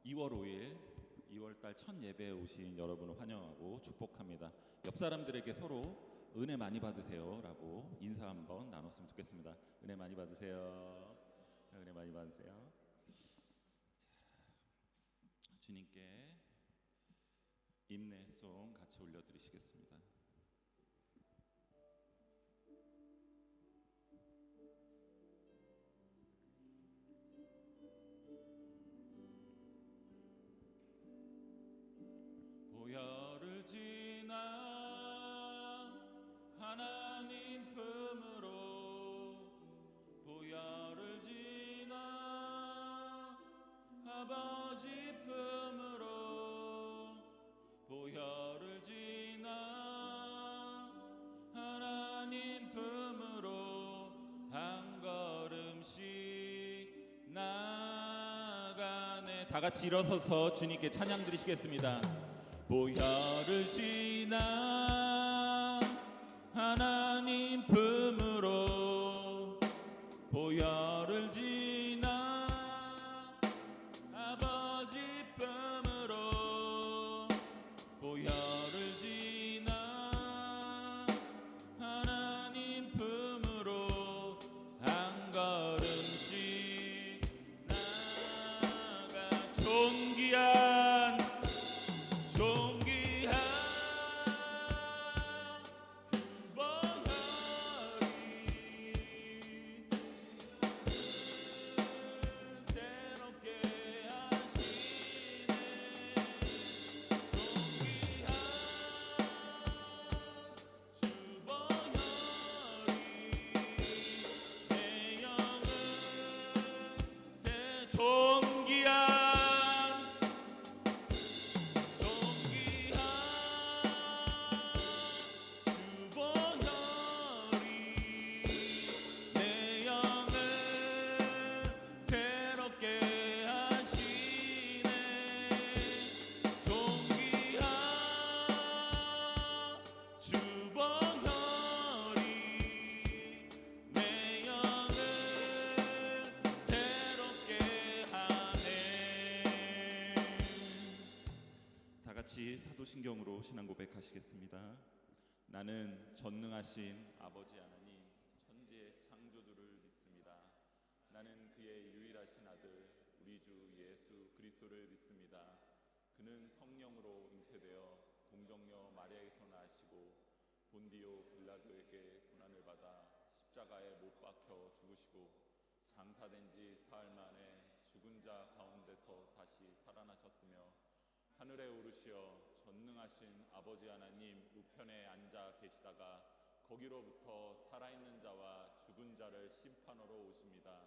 2월 5일 2월달 첫 예배에 오신 여러분을 환영하고 축복합니다. 옆 사람들에게 서로 은혜 많이 받으세요 라고 인사 한번 나눴으면 좋겠습니다. 은혜 많이 받으세요. 은혜 많이 받으세요. 주님께 인내송 같이 올려드리시겠습니다. 보혈을 지나 하나님 품으로, 보혈을 지나 아버지 품으로, 보혈을 지나 하나님 품으로 한 걸음씩 나가네. 다 같이 일어서서 주님께 찬양 드리시겠습니다. 보혈을 지나 하나님 품으로, 보혈을 지나 아버지 품으로, 보혈을 지나 하나님 품으로 한 걸음씩 나가. 존귀한 존귀한 그 보혈이 새롭게 하시네. 존귀한 주 보혈이 내 영을 새 존귀한 사도신경으로 신앙 고백하시겠습니다. 나는 전능하신 아버지 하나님 천지의 창조주를 믿습니다. 나는 그의 유일하신 아들 우리 주 예수 그리스도를 믿습니다. 그는 성령으로 잉태되어 동정녀 마리아에서 나시고 본디오 빌라도에게 고난을 받아 십자가에 못 박혀 죽으시고 장사된 지 사흘 만에 죽은 자 가운데서 다시 살아나셨으며 하늘에 오르시어 전능하신 아버지 하나님 우편에 앉아 계시다가 거기로부터 살아있는 자와 죽은 자를 심판하러 오십니다.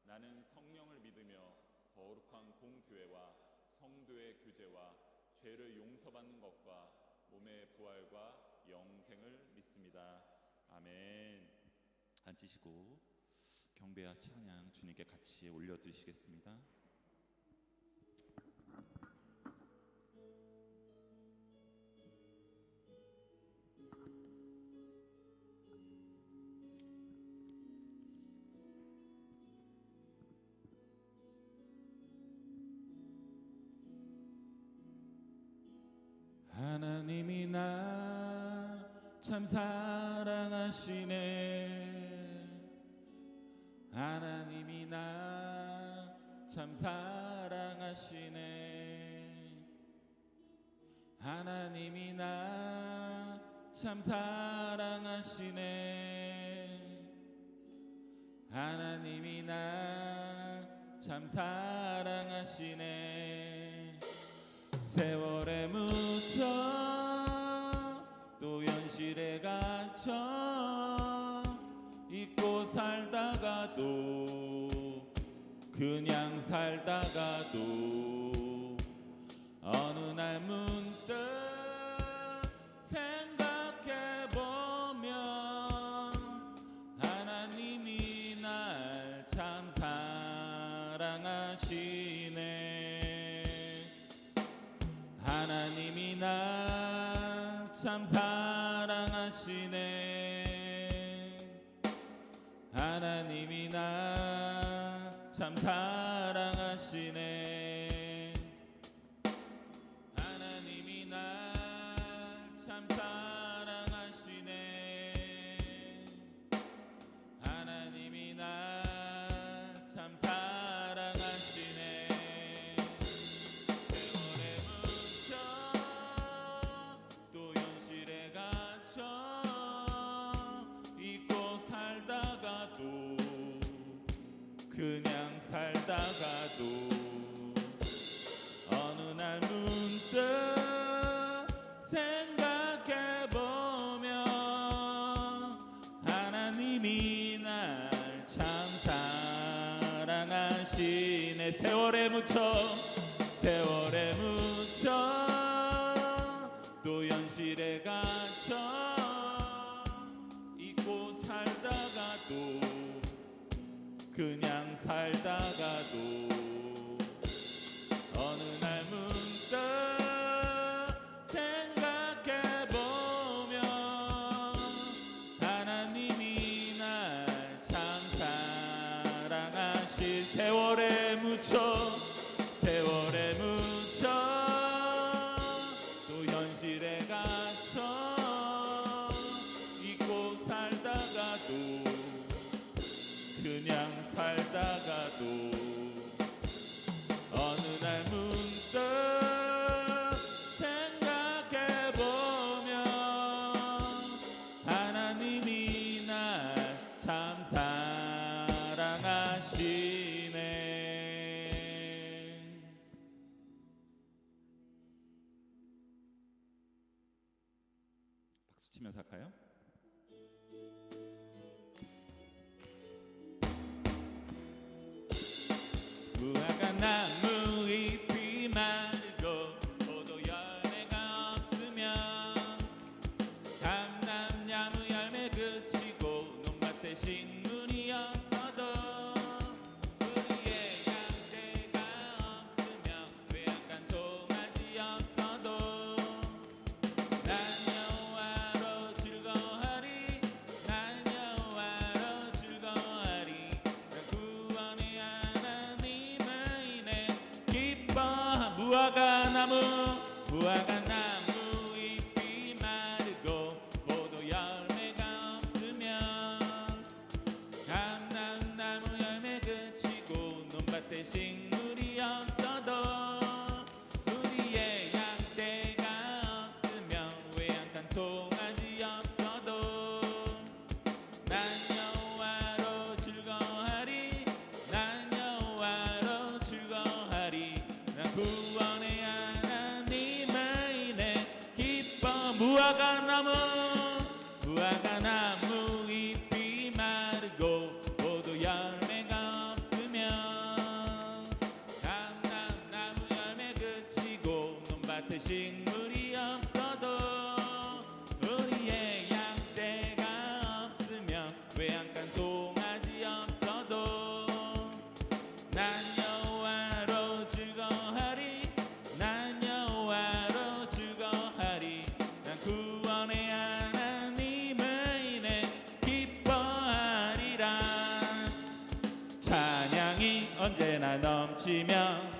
나는 성령을 믿으며 거룩한 공교회와 성도의 교제와 죄를 용서받는 것과 몸의 부활과 영생을 믿습니다. 아멘. 앉으시고 경배와 찬양 주님께 같이 올려드리시겠습니다. 하나님이 나 참 사랑하시네. 하나님이 나 참 사랑하시네. 하나님이 나 참 사랑하시네. 하나님이 나 참 사랑하시네. 세월에 묻혀 또 현실에 갇혀 잊고 살다가도 그냥 살다가도 어느 날 문득 생각해보면 하나님이 날 참 사랑하시네. 하나님이 나 참 사랑하시네. 하나님이 나 참 사랑하시네. 참 사랑하시네. 하나님이 날 참 사랑하시네. 세월에 묻혀 또 현실에 갇혀 잊고 살다가도 그냥 살다가도 어느 날 문득 생각해보면 하나님이 날 참 사랑하시네. 세월에 묻혀 세월에 묻혀 또 현실에 갇혀 잊고 살다가도 그냥 살다가도 어느 날 문득 생각해보면 하나님이 날 참 사랑하시. 세월에 묻혀 세월에 묻혀 또 현실에 갇혀 잊고 살다가도 그냥 살다가도 어느 날 문득 생각해보면 하나님이 날 참 사랑하시네. 박수 치면서 할까요? 무화과 나무 잎이 마르고 포도 열매가 없으면 감람나무 열매 그치고 논밭에 식물이 없어도 우리의 양떼가 없으면 외양간 송아지 없어도 난 여호와로 즐거워하리. 난 여호와로 즐거워하리. 난 구원의 하나님을 인해 기뻐. 무화과 나무 잎이 마르고 포도 열매가 없으면 감람나무 열매 그치고 논밭에 식물이 없어도 우리의 양떼가 없으면 외양간 송아지 없어도 난 여호와로 즐거워하리. 난 여호와로 즐거워하리. 난 구원의 하나님을 인해 기뻐. 무화과 나무 잎이 마르고 포도 열매가 없으면 감람나무 열매 그치고 논밭에 식물이 없어도 우리의 양떼가 없으면 외양간 송아지 없어도 난 여호와로 즐거워하리. 난 여호와로 즐거워하리. 난 구원의 하나님을 인해 기뻐하리라. 찬양이 언제나 넘치며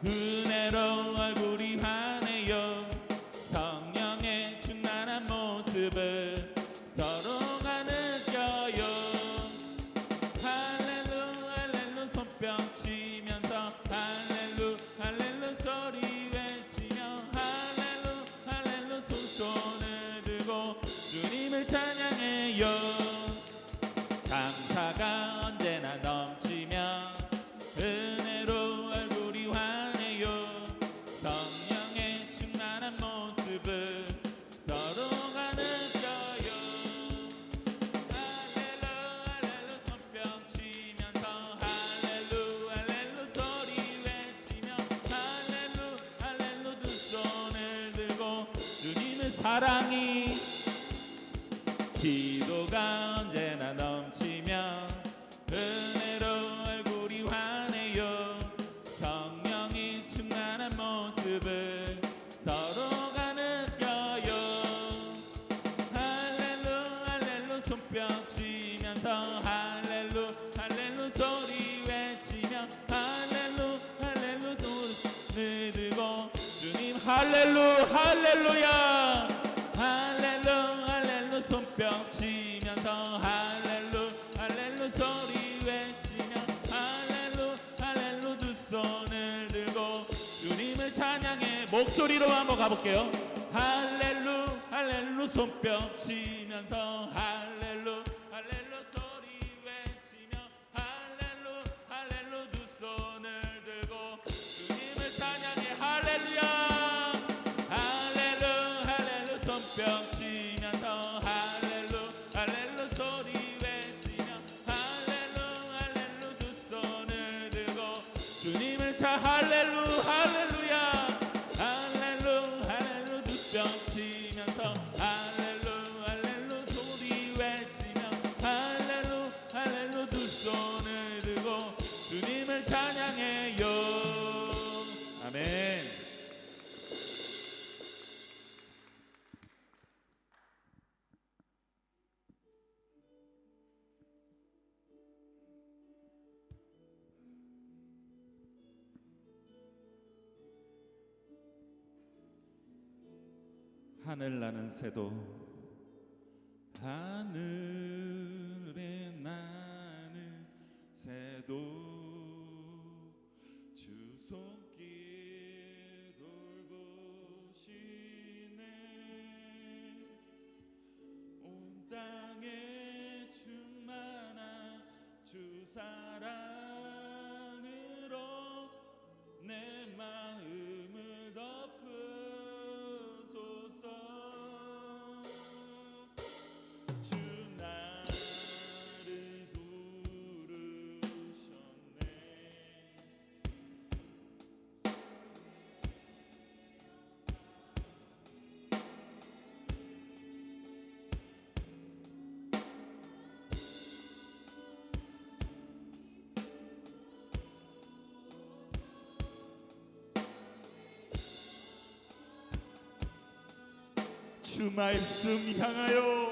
은혜로 얼굴이 환해요. 성령의 충만한 모습을 서로가 느껴요. 할렐루 할렐루 손뼉 치면서 할렐루 할렐루 소리 외치며 할렐루 할렐루 두 손을 들고 주님을 찬양해요. 감사가 언제나 넘치며 은혜로 얼굴이 환해요. 성령의 충만한 모습을 서로가 느껴요. 할렐루 할렐루 손뼉 치면서 할렐루 할렐루 소리 외치며 할렐루 할렐루 두 손을 들고 주님의 사랑이 기도가 언제나 넘치며 은혜로 얼굴이 환해요. 성령이 충만한 모습을 서로가 느껴요. 할렐루 할렐루 손뼉 치면서 할렐루 할렐루 소리 외치며 할렐루 할렐루 손을 들고 주님 할렐루 할렐루야 목소리로 한번 가볼게요. 할렐루 할렐루 손뼉 치면서 할렐루 할렐루 소리 외치며 할렐루 할렐루 두 손을 들고 주님을 찬양해. 할렐루야 할렐루 할렐루 손뼉 치면서 할렐루 할렐루 소리 외치며 할렐루 할렐루 두 손을 들고 주님을 할렐루 할렐루야 할렐루 할렐루 두 손 치면서 할렐루 할렐루 소리 외치며 할렐루 할렐루 두 손을 들고 주님을 찬양해요. 아멘. 하늘 나는 새도 하늘에 나는 새도 주 손길 돌보시네. 온 땅에 충만한 주 사랑으로 내 마음을 주 나를 부르셨네. 주 말씀 향하여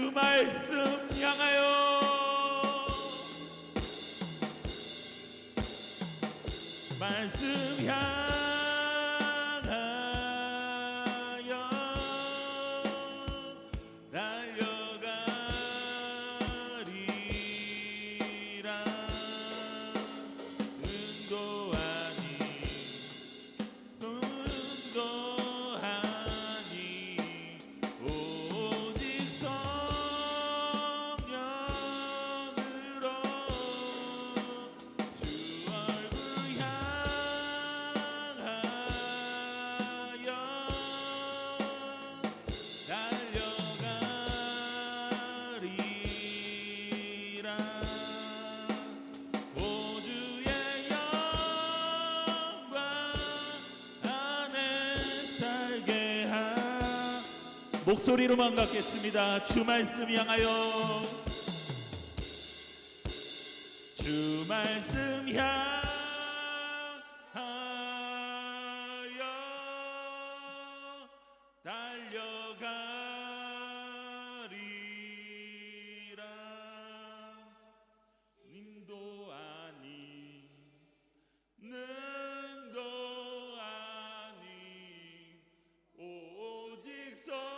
주 말씀 향하여 말씀 향하여 달려가리라. 은도 아니 오직 성령으로 주 얼굴 향하여 달려가리라. 오주의 영광 안에 살게 하. 목소리로만 갖겠습니다. 주 말씀 향하여 주 말씀 향하여 달려가리라. 님도 아닌 능도 아닌 오직 성령으로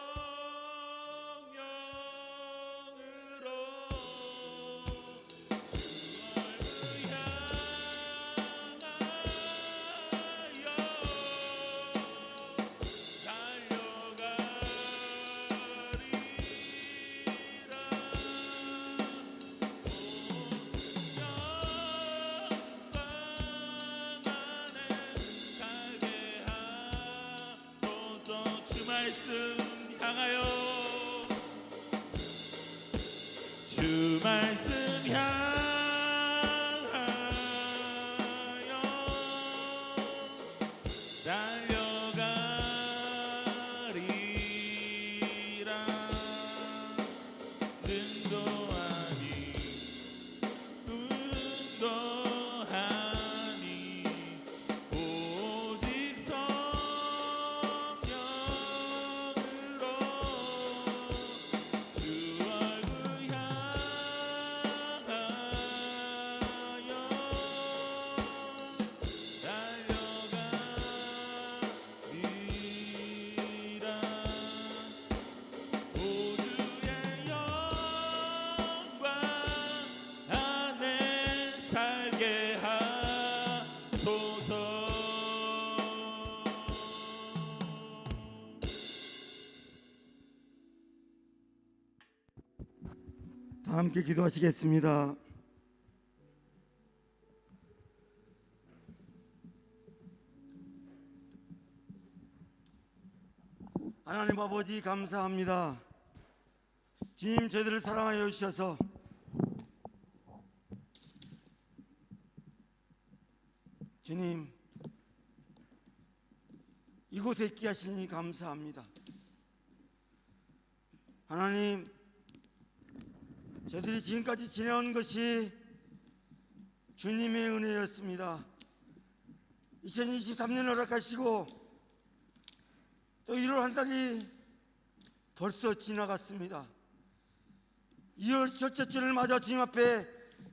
말씀 향하여 주 말씀 향하여 달려가리라. 눈도 아니 눈도 아니 오직 성령으로 주 얼굴 향하여 달려가리라. 우주의 영광 안에 살게 하소서. 다 함께 기도하시겠습니다. 하나님 아버지 감사합니다. 주님 저희들을 사랑하여 주셔서 주님 이곳에 있게 하시니 감사합니다. 하나님 저희들이 지금까지 지내온 것이 주님의 은혜였습니다. 2023년 허락하시고 또 1월 한 달이 벌써 지나갔습니다. 2월 첫째 주를 맞아 주님 앞에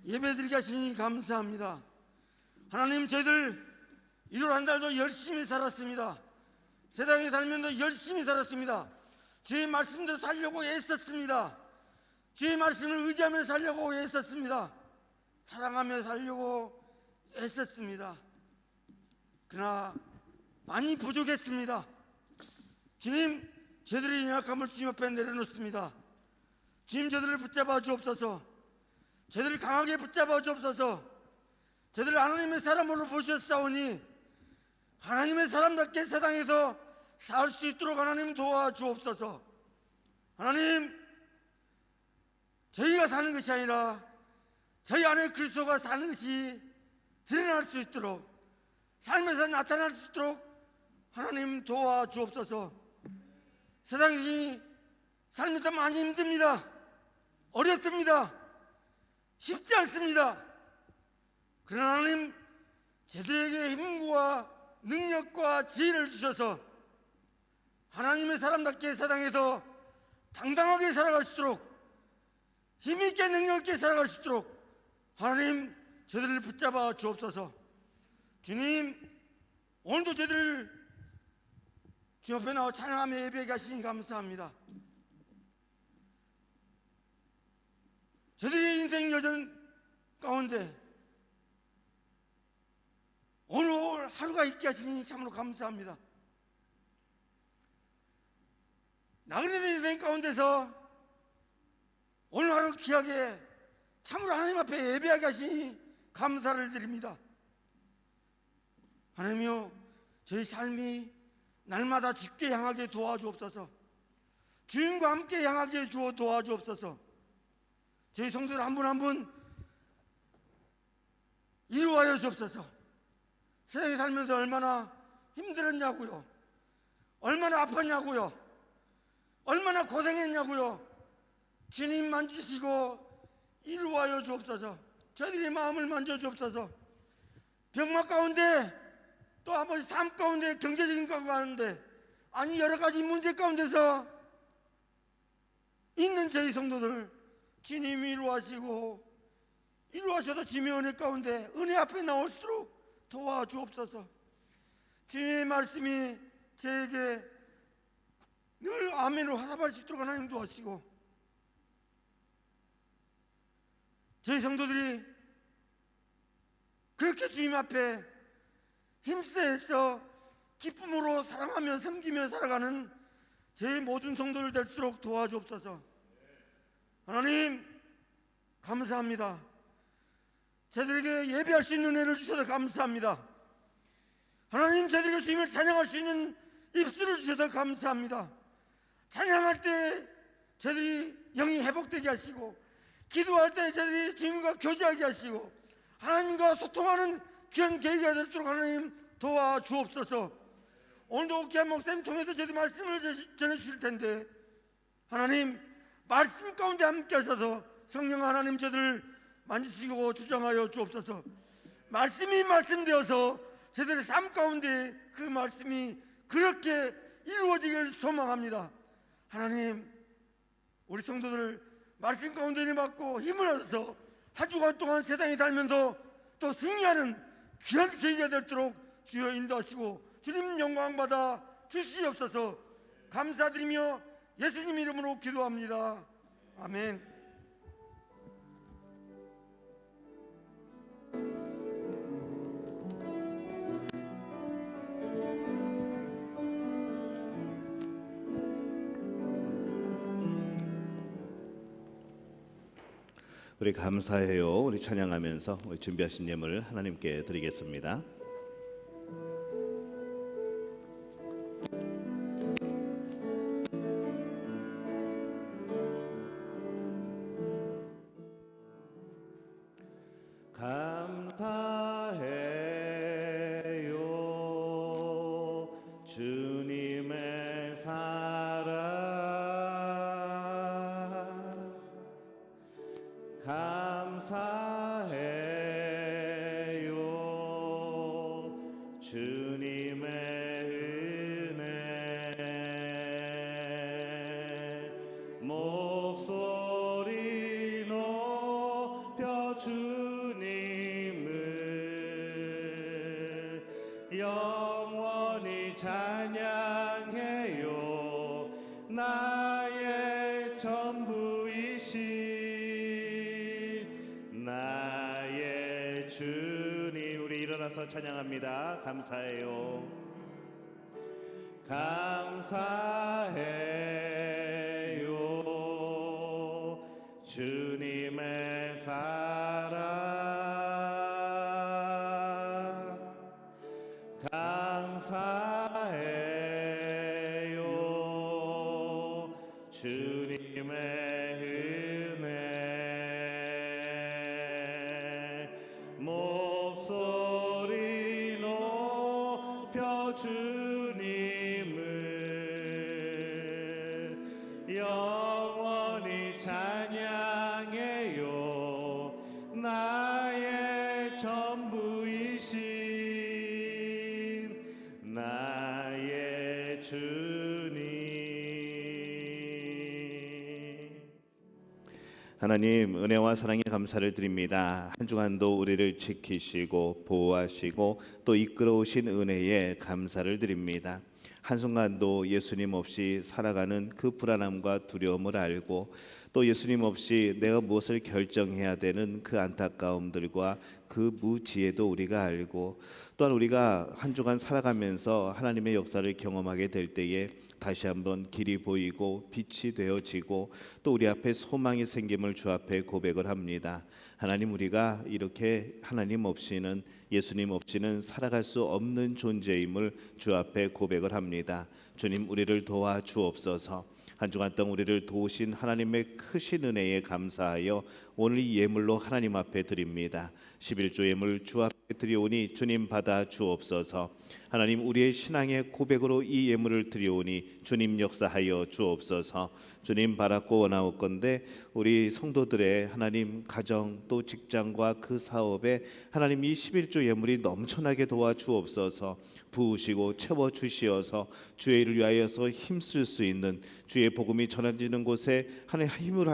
예배드리게 하시니 감사합니다. 하나님 저희들 1월 한 달도 열심히 살았습니다. 세상에 살면서 열심히 살았습니다. 주의 말씀대로 살려고 애썼습니다. 주의 말씀을 의지하며 살려고 애썼습니다. 사랑하며 살려고 애썼습니다. 그러나 많이 부족했습니다. 주님 저희들의 연약함을 주님 앞에 내려놓습니다. 주님 저희들을 붙잡아 주옵소서. 저희들을 강하게 붙잡아 주옵소서. 저희들을 하나님의 사람으로 보셨사오니 하나님의 사람답게 세상에서 살 수 있도록 하나님 도와주옵소서. 하나님 저희가 사는 것이 아니라 저희 안에 그리스도가 사는 것이 드러날 수 있도록 삶에서 나타날 수 있도록 하나님 도와주옵소서. 세상이 살면서 많이 힘듭니다. 어렵습니다. 쉽지 않습니다. 그러나 하나님 저희들에게 힘과 능력과 지혜를 주셔서 하나님의 사람답게 세상에서 당당하게 살아갈 수 있도록 힘있게 능력있게 살아갈 수 있도록 하나님 저희들을 붙잡아 주옵소서. 주님 오늘도 저희들을 주 옆에 나와 찬양하며 예배하게 하시니 감사합니다. 저희들의 인생 여정 가운데 오늘 하루가 있게 하시니 참으로 감사합니다. 나그네의 인생 가운데서 오늘 하루 귀하게 참으로 하나님 앞에 예배하게 하시니 감사를 드립니다. 하나님이여 저희 삶이 날마다 주께 향하게 도와주옵소서. 주님과 함께 향하게 주어 도와주옵소서. 저희 성도들 한 분 한 분 이루하여 주옵소서. 세상에 살면서 얼마나 힘들었냐고요, 얼마나 아팠냐고요, 얼마나 고생했냐고요. 주님 만지시고 이루하여 주옵소서. 저희들의 마음을 만져 주옵소서. 병막 가운데 또 아버지 삶 가운데 경제적인 가운데 아니 여러 가지 문제 가운데서 있는 저희 성도들 주님이 이루하셔도 주님의 은혜 가운데 은혜 앞에 나올 수 있도록 도와주옵소서. 주님의 말씀이 저에게 늘 아멘으로 화답할 수 있도록 하나님 도와주시고 저희 성도들이 그렇게 주님 앞에 힘써서 기쁨으로 사랑하며 섬기며 살아가는 제 모든 성도들 될수록 도와주옵소서. 하나님 감사합니다. 저희들에게 예배할 수 있는 은혜를 주셔서 감사합니다. 하나님 저희들에게 주님을 찬양할 수 있는 입술을 주셔서 감사합니다. 찬양할 때 저희들이 영이 회복되게 하시고 기도할 때 저들이 주님과 교제하게 하시고 하나님과 소통하는 귀한 계기가 되도록 하나님 도와주옵소서. 오늘도 귀한 목사님 통해서 저희 말씀을 전해주실 텐데 하나님 말씀 가운데 함께 하셔서 성령 하나님 저들을 만지시고 주장하여 주옵소서. 말씀이 말씀되어서 저들의 삶 가운데 그 말씀이 그렇게 이루어지기를 소망합니다. 하나님 우리 성도들 말씀 가운데 은혜 받고 힘을 얻어서 한 주간 동안 세상에 살면서 또 승리하는 귀한 계기가 되도록 주여 인도하시고 주님 영광 받아 주시옵소서. 감사드리며 예수님 이름으로 기도합니다. 아멘. 우리 감사해요. 우리 찬양하면서 우리 준비하신 예물 하나님께 드리겠습니다. 감사해요 주님의 사랑 감사해요 주님의 은혜 목소리 높여 주님을 영원히 찬양해요 나의 전부이신 나의 주님. 우리 일어나서 찬양합니다. 감사해요 감사해요 주님의 사랑 감사해요 주님의 은혜 목소리 높여 주님을 영원히 찬양해요 나의 전부이신 나의 주님. 하나님 은혜와 사랑에 감사를 드립니다. 한 주간도 우리를 지키시고 보호하시고 또 이끌어오신 은혜에 감사를 드립니다. 한순간도 예수님 없이 살아가는 그 불안함과 두려움을 알고 또 예수님 없이 내가 무엇을 결정해야 되는 그 안타까움들과 그 무지혜도 우리가 알고 또한 우리가 한 주간 살아가면서 하나님의 역사를 경험하게 될 때에 다시 한번 길이 보이고 빛이 되어지고 또 우리 앞에 소망이 생김을 주 앞에 고백을 합니다. 하나님 우리가 이렇게 하나님 없이는 예수님 없이는 살아갈 수 없는 존재임을 주 앞에 고백을 합니다. 주님 우리를 도와 주옵소서. 한 주간 동안 우리를 도우신 하나님의 크신 은혜에 감사하여 오늘 이 예물로 하나님 앞에 드립니다. 11조 예물 주 앞에 드리오니 주님 받아 주옵소서. 하나님 우리의 신앙의 고백으로 이 예물을 드리오니 주님 역사하여 주옵소서. 주님 바라고 원하옵건대 우리 성도들의 하나님 가정 또 직장과 그 사업에 하나님 이 11조 예물이 넘쳐나게 도와주옵소서. 부으시고 채워주시어서 주의 일을 위하여서 힘쓸 수 있는 주의 복음이 전해지는 곳에 하나님 힘을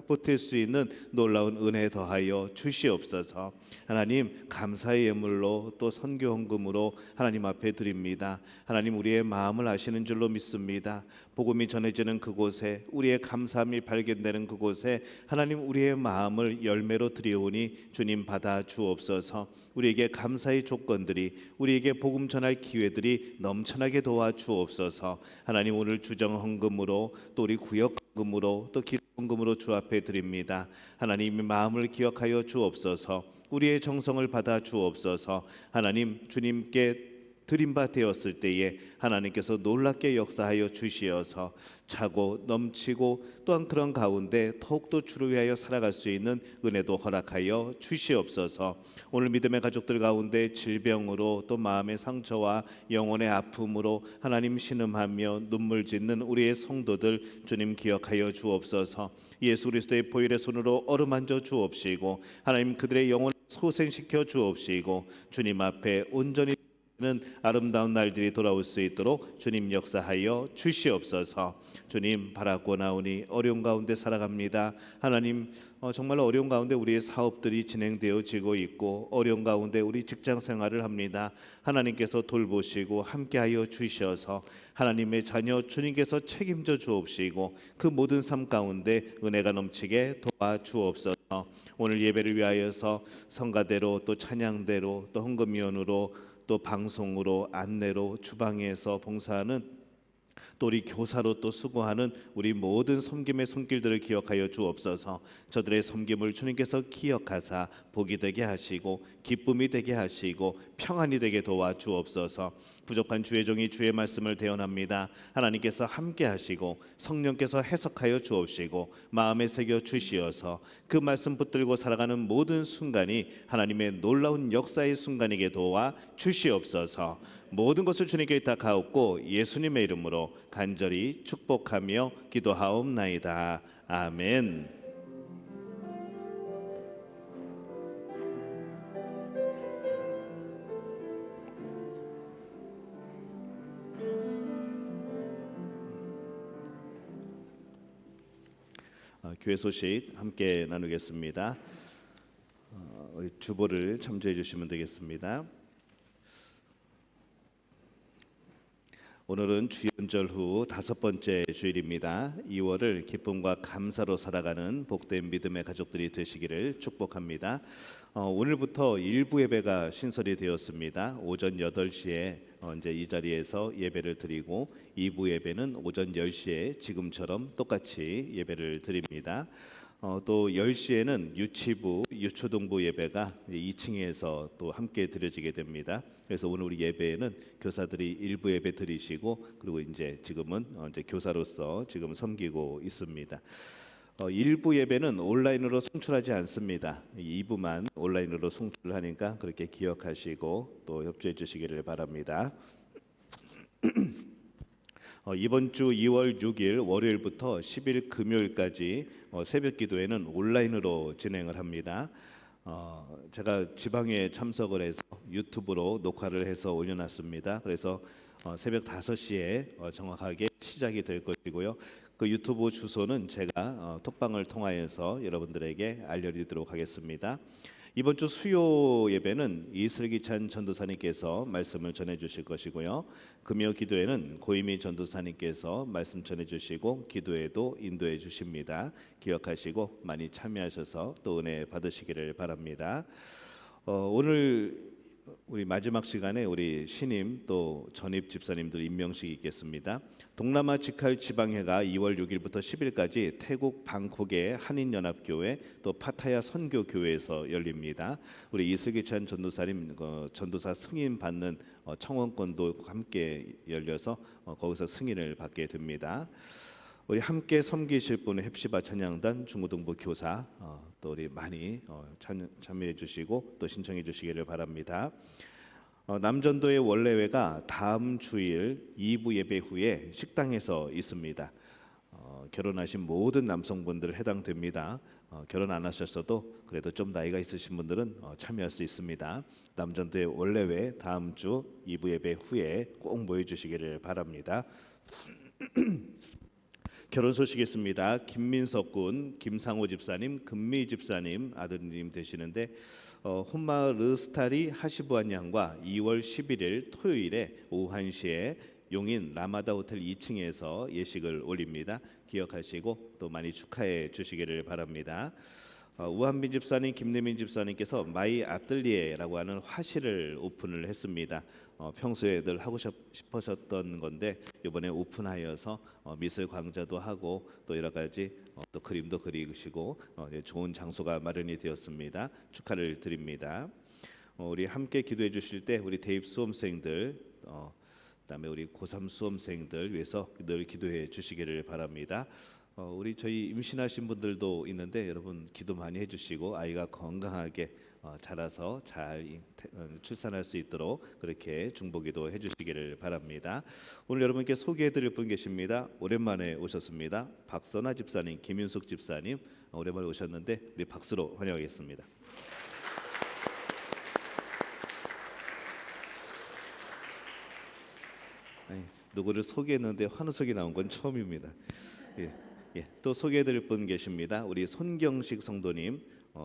보탤 수 있는 놀라운 은혜 더하여 주시옵소서. 하나님 감사의 예물로 또 선교 헌금으로 하나님 앞에 드립니다. 하나님 우리의 마음을 아시는 줄로 믿습니다. 복음이 전해지는 그곳에 우리의 감사함이 발견되는 그곳에 하나님 우리의 마음을 열매로 드리오니 주님 받아 주옵소서. 우리에게 감사의 조건들이 우리에게 복음 전할 기회들이 넘쳐나게 도와 주옵소서. 하나님 오늘 주정 헌금으로 또 우리 구역 헌금으로 또 기도 헌금으로 주 앞에 드립니다. 하나님의 마음을 기억하여 주옵소서. 우리의 정성을 받아 주옵소서. 하나님 주님께 드린 바 되었을 때에 하나님께서 놀랍게 역사하여 주시어서 차고 넘치고 또한 그런 가운데 더욱더 주를 위하여 살아갈 수 있는 은혜도 허락하여 주시옵소서. 오늘 믿음의 가족들 가운데 질병으로 또 마음의 상처와 영혼의 아픔으로 하나님 신음하며 눈물 짓는 우리의 성도들 주님 기억하여 주옵소서. 예수 그리스도의 보혈의 손으로 어루만져 주옵시고 하나님 그들의 영혼을 소생시켜 주옵시고 주님 앞에 온전히 는 아름다운 날들이 돌아올 수 있도록 주님 역사하여 주시옵소서. 주님 바라고 나오니 어려운 가운데 살아갑니다. 하나님 정말 어려운 가운데 우리의 사업들이 진행되어지고 있고 어려운 가운데 우리 직장 생활을 합니다. 하나님께서 돌보시고 함께하여 주셔서 하나님의 자녀 주님께서 책임져 주옵시고 그 모든 삶 가운데 은혜가 넘치게 도와주옵소서. 오늘 예배를 위하여서 성가대로 또 찬양대로 또 헌금위원으로 또 방송으로 안내로 주방에서 봉사하는 또 우리 교사로 또 수고하는 우리 모든 섬김의 손길들을 기억하여 주옵소서. 저들의 섬김을 주님께서 기억하사 복이 되게 하시고 기쁨이 되게 하시고 평안이 되게 도와 주옵소서. 부족한 주의 종이 주의 말씀을 대언합니다. 하나님께서 함께 하시고 성령께서 해석하여 주옵시고 마음에 새겨 주시어서 그 말씀 붙들고 살아가는 모든 순간이 하나님의 놀라운 역사의 순간이게 도와 주시옵소서. 모든 것을 주님께 의탁하옵고 예수님의 이름으로 간절히 축복하며 기도하옵나이다. 아멘. 교회 소식 함께 나누겠습니다. 주보를 참조해 주시면 되겠습니다. 오늘은 주연절 후 5번째 주일입니다. 2월을 기쁨과 감사로 살아가는 복된 믿음의 가족들이 되시기를 축복합니다. 오늘부터 일부 예배가 신설이 되었습니다. 오전 8시에 이제 이 자리에서 예배를 드리고 2부 예배는 오전 10시에 지금처럼 똑같이 예배를 드립니다. 또 10시에는 유치부, 유초등부 예배가 2층에서 또 함께 드려지게 됩니다. 그래서 오늘 우리 예배에는 교사들이 일부 예배 드리시고 그리고 이제 지금은 이제 교사로서 지금 섬기고 있습니다. 일부 예배는 온라인으로 송출하지 않습니다. 2부만 온라인으로 송출하니까 그렇게 기억하시고 또 협조해 주시기를 바랍니다. 이번 주 2월 6일 월요일부터 10일 금요일까지 새벽 기도회는 온라인으로 진행을 합니다. 제가 지방에 참석을 해서 유튜브로 녹화를 해서 올려놨습니다. 그래서 새벽 5시에 정확하게 시작이 될 것이고요. 그 유튜브 주소는 제가 톡방을 통하여서 여러분들에게 알려드리도록 하겠습니다. 이번 주 수요 예배는 이슬기찬 전도사님께서 말씀을 전해주실 것이고요. 금요 기도회는 고이미 전도사님께서 말씀 전해주시고 기도회도 인도해 주십니다. 기억하시고 많이 참여하셔서 또 은혜 받으시기를 바랍니다. 오늘 우리 마지막 시간에 우리 신임 또 전입 집사님들 임명식이 있겠습니다. 동남아 직할 지방회가 2월 6일부터 10일까지 태국 방콕의 한인연합교회 또 파타야 선교교회에서 열립니다. 우리 이슬기찬 전도사님 전도사 승인 받는 청원권도 함께 열려서 거기서 승인을 받게 됩니다. 우리 함께 섬기실 분은 헵시바 찬양단 중고등부 교사 또 우리 많이 참여해 주시고 또 신청해 주시기를 바랍니다. 남전도의 원래회가 다음 주일 2부 예배 후에 식당에서 있습니다. 결혼하신 모든 남성분들 해당됩니다. 결혼 안 하셨어도 그래도 좀 나이가 있으신 분들은 참여할 수 있습니다. 남전도의 원래회 다음 주 2부 예배 후에 꼭 모여 주시기를 바랍니다. 결혼 소식이 있습니다. 김민석 군, 김상호 집사님, 금미 집사님 아드님 되시는데 혼마 르스타리 하시부안 양과 2월 11일 토요일에 오후 1시에 용인 라마다 호텔 2층에서 예식을 올립니다. 기억하시고 또 많이 축하해 주시기를 바랍니다. 우한빈 집사님, 김내민 집사님께서 마이 아뜰리에라고 하는 화실을 오픈을 했습니다. 평소에 늘 하고 싶으셨던 건데 이번에 오픈하여서 미술 강좌도 하고 또 여러 가지 또 그림도 그리시고 좋은 장소가 마련이 되었습니다. 축하를 드립니다. 우리 함께 기도해 주실 때 우리 대입 수험생들 그다음에 우리 고3 수험생들 위해서 늘 기도해 주시기를 바랍니다. 우리 저희 임신하신 분들도 있는데 여러분 기도 많이 해주시고 아이가 건강하게 자라서 잘 출산할 수 있도록 그렇게 중보기도 해주시기를 바랍니다. 오늘 여러분께 소개해드릴 분 계십니다. 오랜만에 오셨습니다. 박선아 집사님, 김윤숙 집사님 오랜만에 오셨는데 우리 박수로 환영하겠습니다. 누구를 소개했는데 환호성이 나온 건 처음입니다. 또 소개해드릴 분 계십니다. 우리 손경식 성도님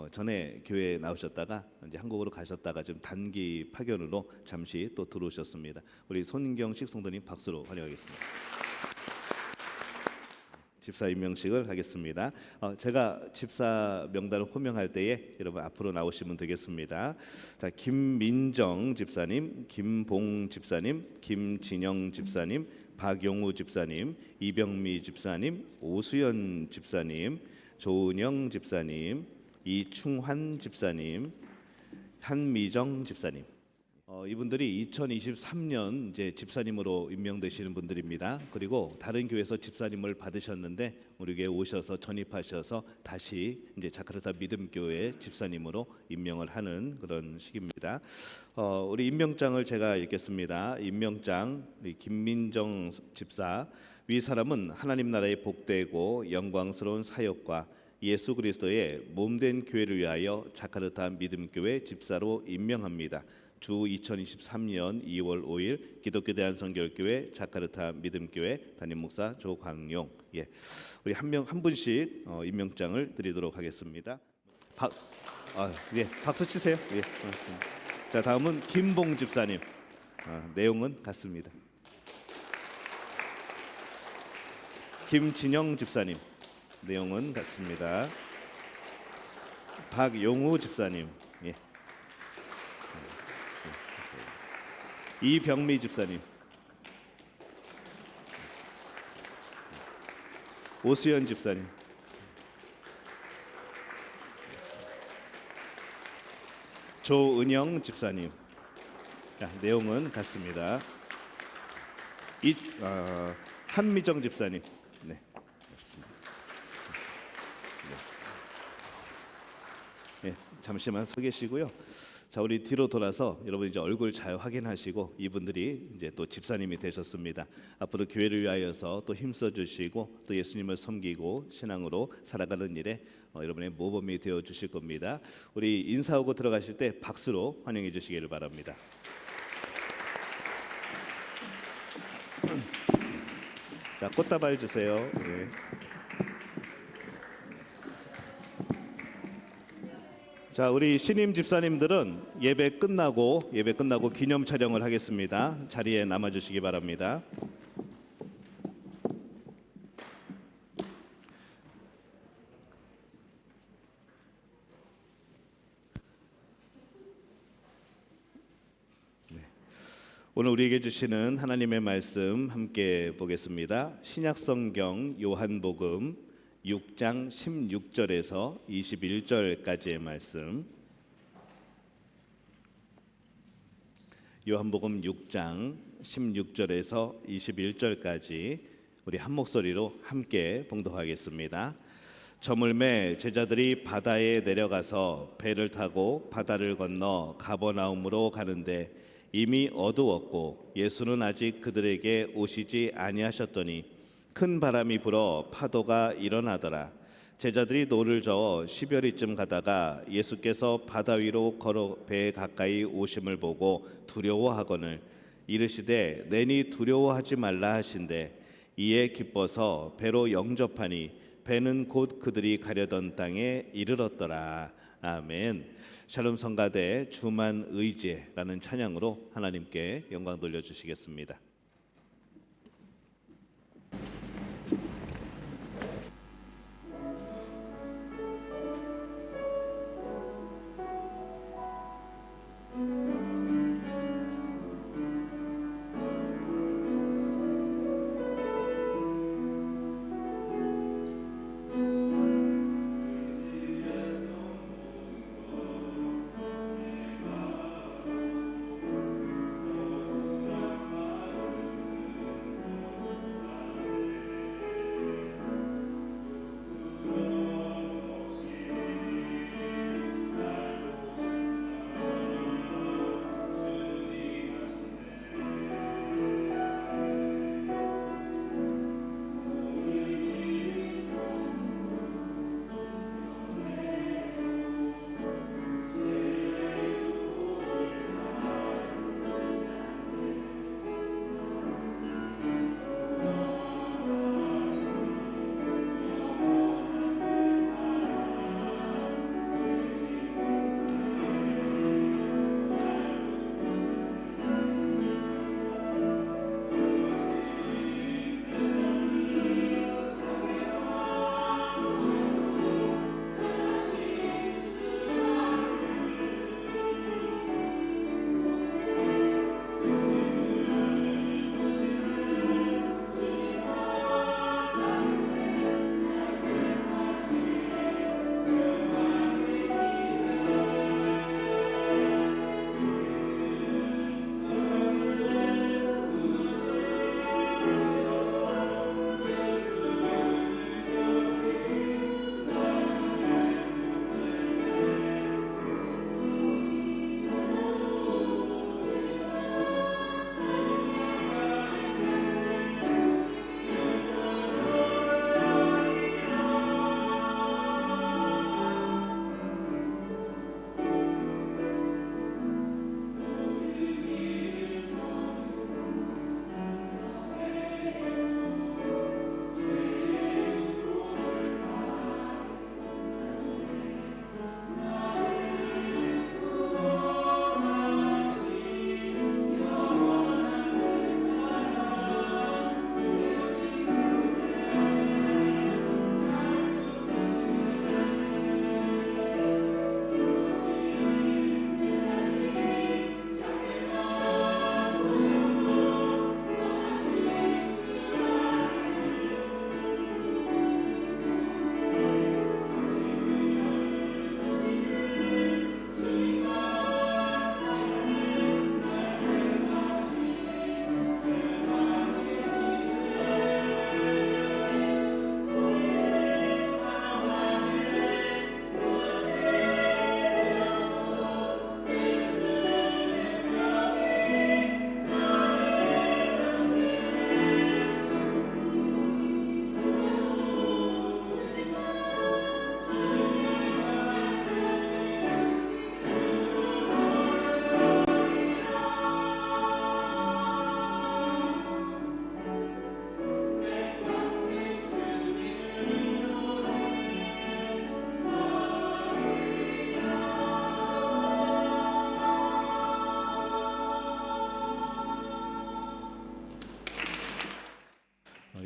전에 교회에 나오셨다가 이제 한국으로 가셨다가 좀 단기 파견으로 잠시 또 들어오셨습니다. 우리 손경식 성도님 박수로 환영하겠습니다. 집사 임명식을 하겠습니다. 제가 집사 명단을 호명할 때에 여러분 앞으로 나오시면 되겠습니다. 자, 김민정 집사님, 김봉 집사님, 김진영 집사님, 박용우 집사님, 이병미 집사님, 오수연 집사님, 조은영 집사님, 이충환 집사님, 한미정 집사님. 이분들이 2023년 이제 집사님으로 임명되시는 분들입니다. 그리고 다른 교회에서 집사님을 받으셨는데 우리 교회에 오셔서 전입하셔서 다시 이제 자카르타 믿음교회 집사님으로 임명을 하는 그런 시기입니다. 우리 임명장을 제가 읽겠습니다. 임명장 우리 김민정 집사. 위 사람은 하나님 나라의 복되고 영광스러운 사역과 예수 그리스도의 몸된 교회를 위하여 자카르타 믿음교회 집사로 임명합니다. 주 2023년 2월 5일 기독교 대한성결교회 자카르타 믿음교회 담임 목사 조광용. 우리 한 분씩 임명장을 드리도록 하겠습니다. 박수 치세요. 고맙습니다. 자, 다음은 김봉 집사님. 내용은 같습니다. 김진영 집사님. 내용은 같습니다. 박용우 집사님. 이병미 집사님, 오수연 집사님, 조은영 집사님. 내용은 같습니다. 한미정 집사님. 네, 맞습니다. 잠시만 서 계시고요. 자, 우리 뒤로 돌아서 여러분 이제 얼굴 잘 확인하시고 이분들이 이제 또 집사님이 되셨습니다. 앞으로 교회를 위하여서 또 힘써 주시고 또 예수님을 섬기고 신앙으로 살아가는 일에 여러분의 모범이 되어 주실 겁니다. 우리 인사하고 들어가실 때 박수로 환영해 주시기를 바랍니다. 자, 꽃다발 주세요. 네. 자, 우리 신임 집사님들은 예배 끝나고 기념 촬영을 하겠습니다. 자리에 남아 주시기 바랍니다. 오늘 우리에게 주시는 하나님의 말씀 함께 보겠습니다. 신약성경 요한복음 6장 16절에서 21절까지의 말씀. 요한복음 6장 16절에서 21절까지 우리 한 목소리로 함께 봉독하겠습니다. 저물매 제자들이 바다에 내려가서 배를 타고 바다를 건너 가버나움으로 가는데 이미 어두웠고 예수는 아직 그들에게 오시지 아니하셨더니 큰 바람이 불어 파도가 일어나더라. 제자들이 노를 저어 시별이쯤 가다가 예수께서 바다 위로 걸어 배에 가까이 오심을 보고 두려워하거늘 이르시되 내니 두려워하지 말라 하신대 이에 기뻐서 배로 영접하니 배는 곧 그들이 가려던 땅에 이르렀더라. 아멘. 샬롬 성가대 주만 의지라는 찬양으로 하나님께 영광 돌려주시겠습니다.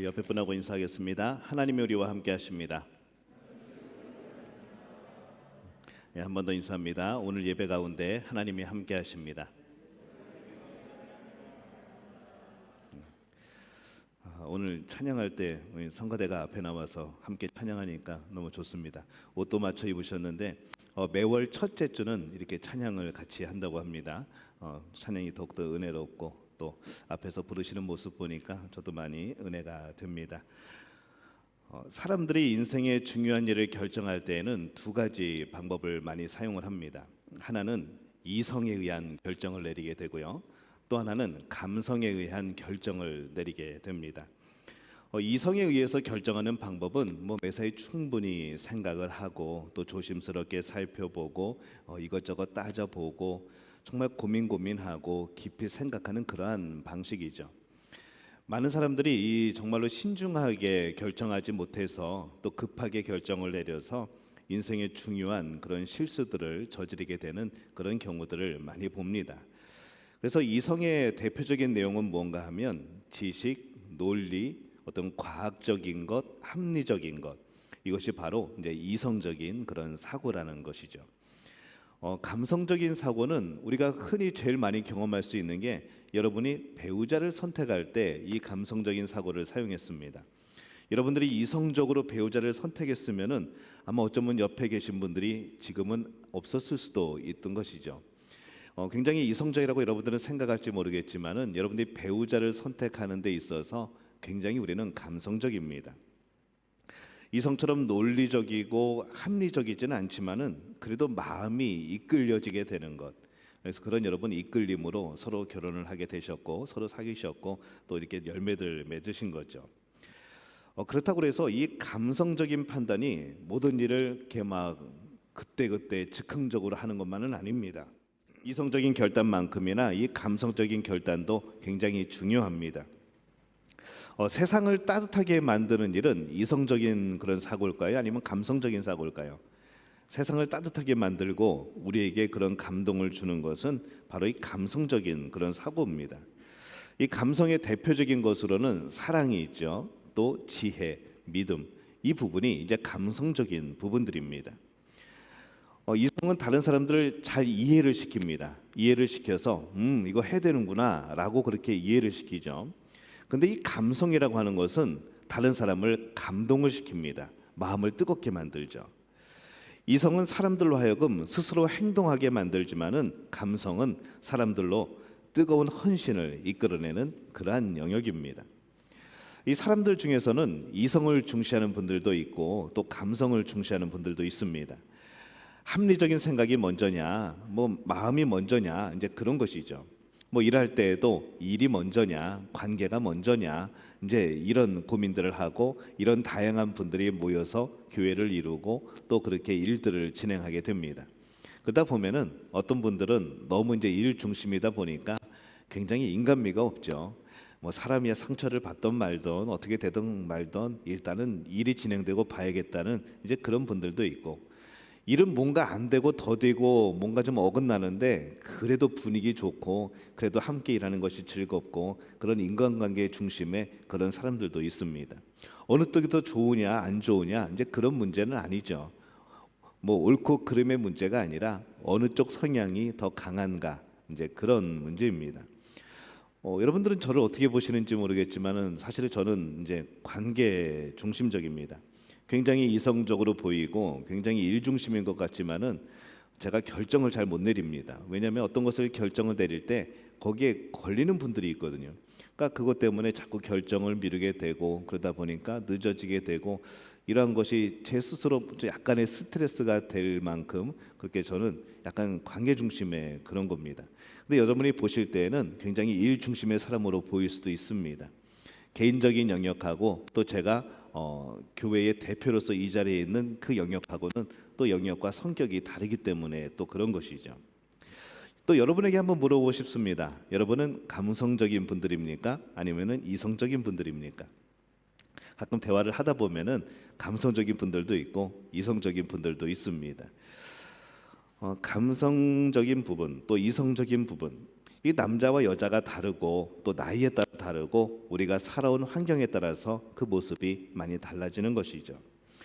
옆에 분하고 인사하겠습니다. 하나님의 우리와 함께 하십니다. 네, 한 번 더 인사합니다. 오늘 예배 가운데 하나님이 함께 하십니다. 오늘 찬양할 때 우리 성가대가 앞에 나와서 함께 찬양하니까 너무 좋습니다. 옷도 맞춰 입으셨는데 매월 첫째 주는 이렇게 찬양을 같이 한다고 합니다. 찬양이 더욱더 은혜롭고 또 앞에서 부르시는 모습 보니까 저도 많이 은혜가 됩니다. 사람들이 인생의 중요한 일을 결정할 때에는 두 가지 방법을 많이 사용을 합니다. 하나는 이성에 의한 결정을 내리게 되고요. 또 하나는 감성에 의한 결정을 내리게 됩니다. 이성에 의해서 결정하는 방법은 매사에 충분히 생각을 하고 또 조심스럽게 살펴보고 이것저것 따져보고 정말 고민하고 깊이 생각하는 그러한 방식이죠. 많은 사람들이 정말로 신중하게 결정하지 못해서 또 급하게 결정을 내려서 인생의 중요한 그런 실수들을 저지르게 되는 그런 경우들을 많이 봅니다. 그래서 이성의 대표적인 내용은 뭔가 하면 지식, 논리, 어떤 과학적인 것, 합리적인 것, 이것이 바로 이제 이성적인 그런 사고라는 것이죠. 감성적인 사고는 우리가 흔히 제일 많이 경험할 수 있는 게 여러분이 배우자를 선택할 때 이 감성적인 사고를 사용했습니다. 여러분들이 이성적으로 배우자를 선택했으면은 아마 어쩌면 옆에 계신 분들이 지금은 없었을 수도 있던 것이죠. 굉장히 이성적이라고 여러분들은 생각할지 모르겠지만은 여러분들이 배우자를 선택하는 데 있어서 굉장히 우리는 감성적입니다. 이성처럼 논리적이고 합리적이지는 않지만은 그래도 마음이 이끌려지게 되는 것. 그래서 그런 여러분 이끌림으로 서로 결혼을 하게 되셨고 서로 사귀셨고 또 이렇게 열매들 맺으신 거죠. 그렇다고 해서 이 감성적인 판단이 모든 일을 이렇게 막 그때그때 즉흥적으로 하는 것만은 아닙니다. 이성적인 결단만큼이나 이 감성적인 결단도 굉장히 중요합니다. 세상을 따뜻하게 만드는 일은 이성적인 그런 사고일까요? 아니면 감성적인 사고일까요? 세상을 따뜻하게 만들고 우리에게 그런 감동을 주는 것은 바로 이 감성적인 그런 사고입니다. 이 감성의 대표적인 것으로는 사랑이 있죠. 또 지혜, 믿음, 이 부분이 이제 감성적인 부분들입니다. 이성은 다른 사람들을 잘 이해를 시킵니다. 이해를 시켜서 이거 해야 되는구나 라고 그렇게 이해를 시키죠. 근데 이 감성이라고 하는 것은 다른 사람을 감동을 시킵니다. 마음을 뜨겁게 만들죠. 이성은 사람들로 하여금 스스로 행동하게 만들지만은 감성은 사람들로 뜨거운 헌신을 이끌어내는 그러한 영역입니다. 이 사람들 중에서는 이성을 중시하는 분들도 있고 또 감성을 중시하는 분들도 있습니다. 합리적인 생각이 먼저냐, 마음이 먼저냐, 이제 그런 것이죠. 일할 때에도 일이 먼저냐, 관계가 먼저냐, 이제 이런 고민들을 하고 이런 다양한 분들이 모여서 교회를 이루고 또 그렇게 일들을 진행하게 됩니다. 그러다 보면은 어떤 분들은 너무 이제 일 중심이다 보니까 굉장히 인간미가 없죠. 사람이야 상처를 받던 말던 어떻게 되든 말던 일단은 일이 진행되고 봐야겠다는 이제 그런 분들도 있고, 일은 뭔가 안 되고 더디고 뭔가 좀 어긋나는데 그래도 분위기 좋고 그래도 함께 일하는 것이 즐겁고 그런 인간관계 중심의 그런 사람들도 있습니다. 어느 쪽이 더 좋으냐 안 좋으냐 이제 그런 문제는 아니죠. 옳고 그름의 문제가 아니라 어느 쪽 성향이 더 강한가 이제 그런 문제입니다. 여러분들은 저를 어떻게 보시는지 모르겠지만은 사실 저는 이제 관계 중심적입니다. 굉장히 이성적으로 보이고 굉장히 일 중심인 것 같지만은 제가 결정을 잘 못 내립니다. 왜냐하면 어떤 것을 결정을 내릴 때 거기에 걸리는 분들이 있거든요. 그러니까 그것 때문에 자꾸 결정을 미루게 되고 그러다 보니까 늦어지게 되고 이러한 것이 제 스스로 약간의 스트레스가 될 만큼 그렇게 저는 약간 관계 중심의 그런 겁니다. 근데 여러분이 보실 때에는 굉장히 일 중심의 사람으로 보일 수도 있습니다. 개인적인 영역하고 또 제가 교회의 대표로서 이 자리에 있는 그 영역하고는 또 영역과 성격이 다르기 때문에 또 그런 것이죠. 또 여러분에게 한번 물어보고 싶습니다. 여러분은 감성적인 분들입니까? 아니면은 이성적인 분들입니까? 가끔 대화를 하다 보면은 감성적인 분들도 있고 이성적인 분들도 있습니다. 감성적인 부분 또 이성적인 부분, 이 남자와 여자가 다르고 또 나이에 따라 다르고 우리가 살아온 환경에 따라서 그 모습이 많이 달라지는 것이죠.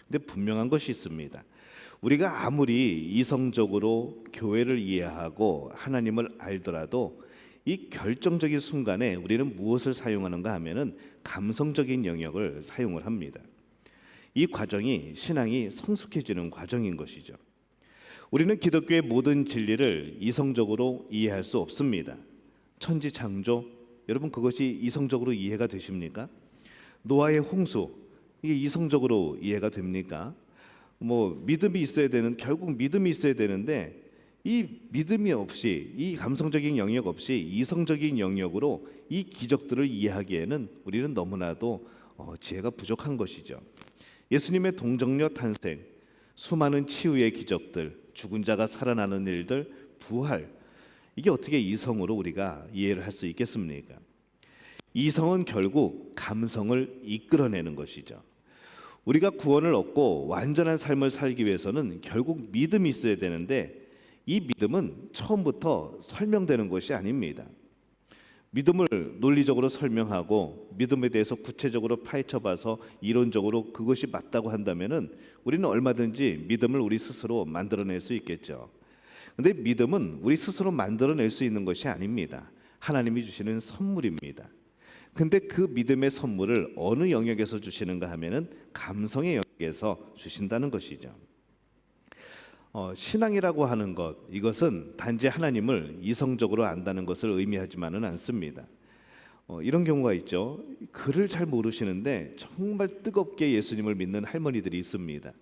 근데 분명한 것이 있습니다. 우리가 아무리 이성적으로 교회를 이해하고 하나님을 알더라도 이 결정적인 순간에 우리는 무엇을 사용하는가 하면은 감성적인 영역을 사용을 합니다. 이 과정이 신앙이 성숙해지는 과정인 것이죠. 우리는 기독교의 모든 진리를 이성적으로 이해할 수 없습니다. 천지 창조, 여러분 그것이 이성적으로 이해가 되십니까? 노아의 홍수, 이게 이성적으로 이해가 됩니까? 믿음이 있어야 되는, 결국 믿음이 있어야 되는데 이 믿음이 없이, 이 감성적인 영역 없이 이성적인 영역으로 이 기적들을 이해하기에는 우리는 너무나도 지혜가 부족한 것이죠. 예수님의 동정녀 탄생, 수많은 치유의 기적들, 죽은 자가 살아나는 일들, 부활, 이게 어떻게 이성으로 우리가 이해를 할 수 있겠습니까? 이성은 결국 감성을 이끌어내는 것이죠. 우리가 구원을 얻고 완전한 삶을 살기 위해서는 결국 믿음이 있어야 되는데 이 믿음은 처음부터 설명되는 것이 아닙니다. 믿음을 논리적으로 설명하고 믿음에 대해서 구체적으로 파헤쳐봐서 이론적으로 그것이 맞다고 한다면은 우리는 얼마든지 믿음을 우리 스스로 만들어낼 수 있겠죠. 근데 믿음은 우리 스스로 만들어낼 수 있는 것이 아닙니다. 하나님이 주시는 선물입니다. 근데 그 믿음의 선물을 어느 영역에서 주시는가 하면은 감성의 영역에서 주신다는 것이죠. 신앙이라고 하는 것, 이것은 단지 하나님을 이성적으로 안다는 것을 의미하지만은 않습니다. 이런 경우가 있죠. 글을 잘 모르시는데 정말 뜨겁게 예수님을 믿는 할머니들이 있습니다.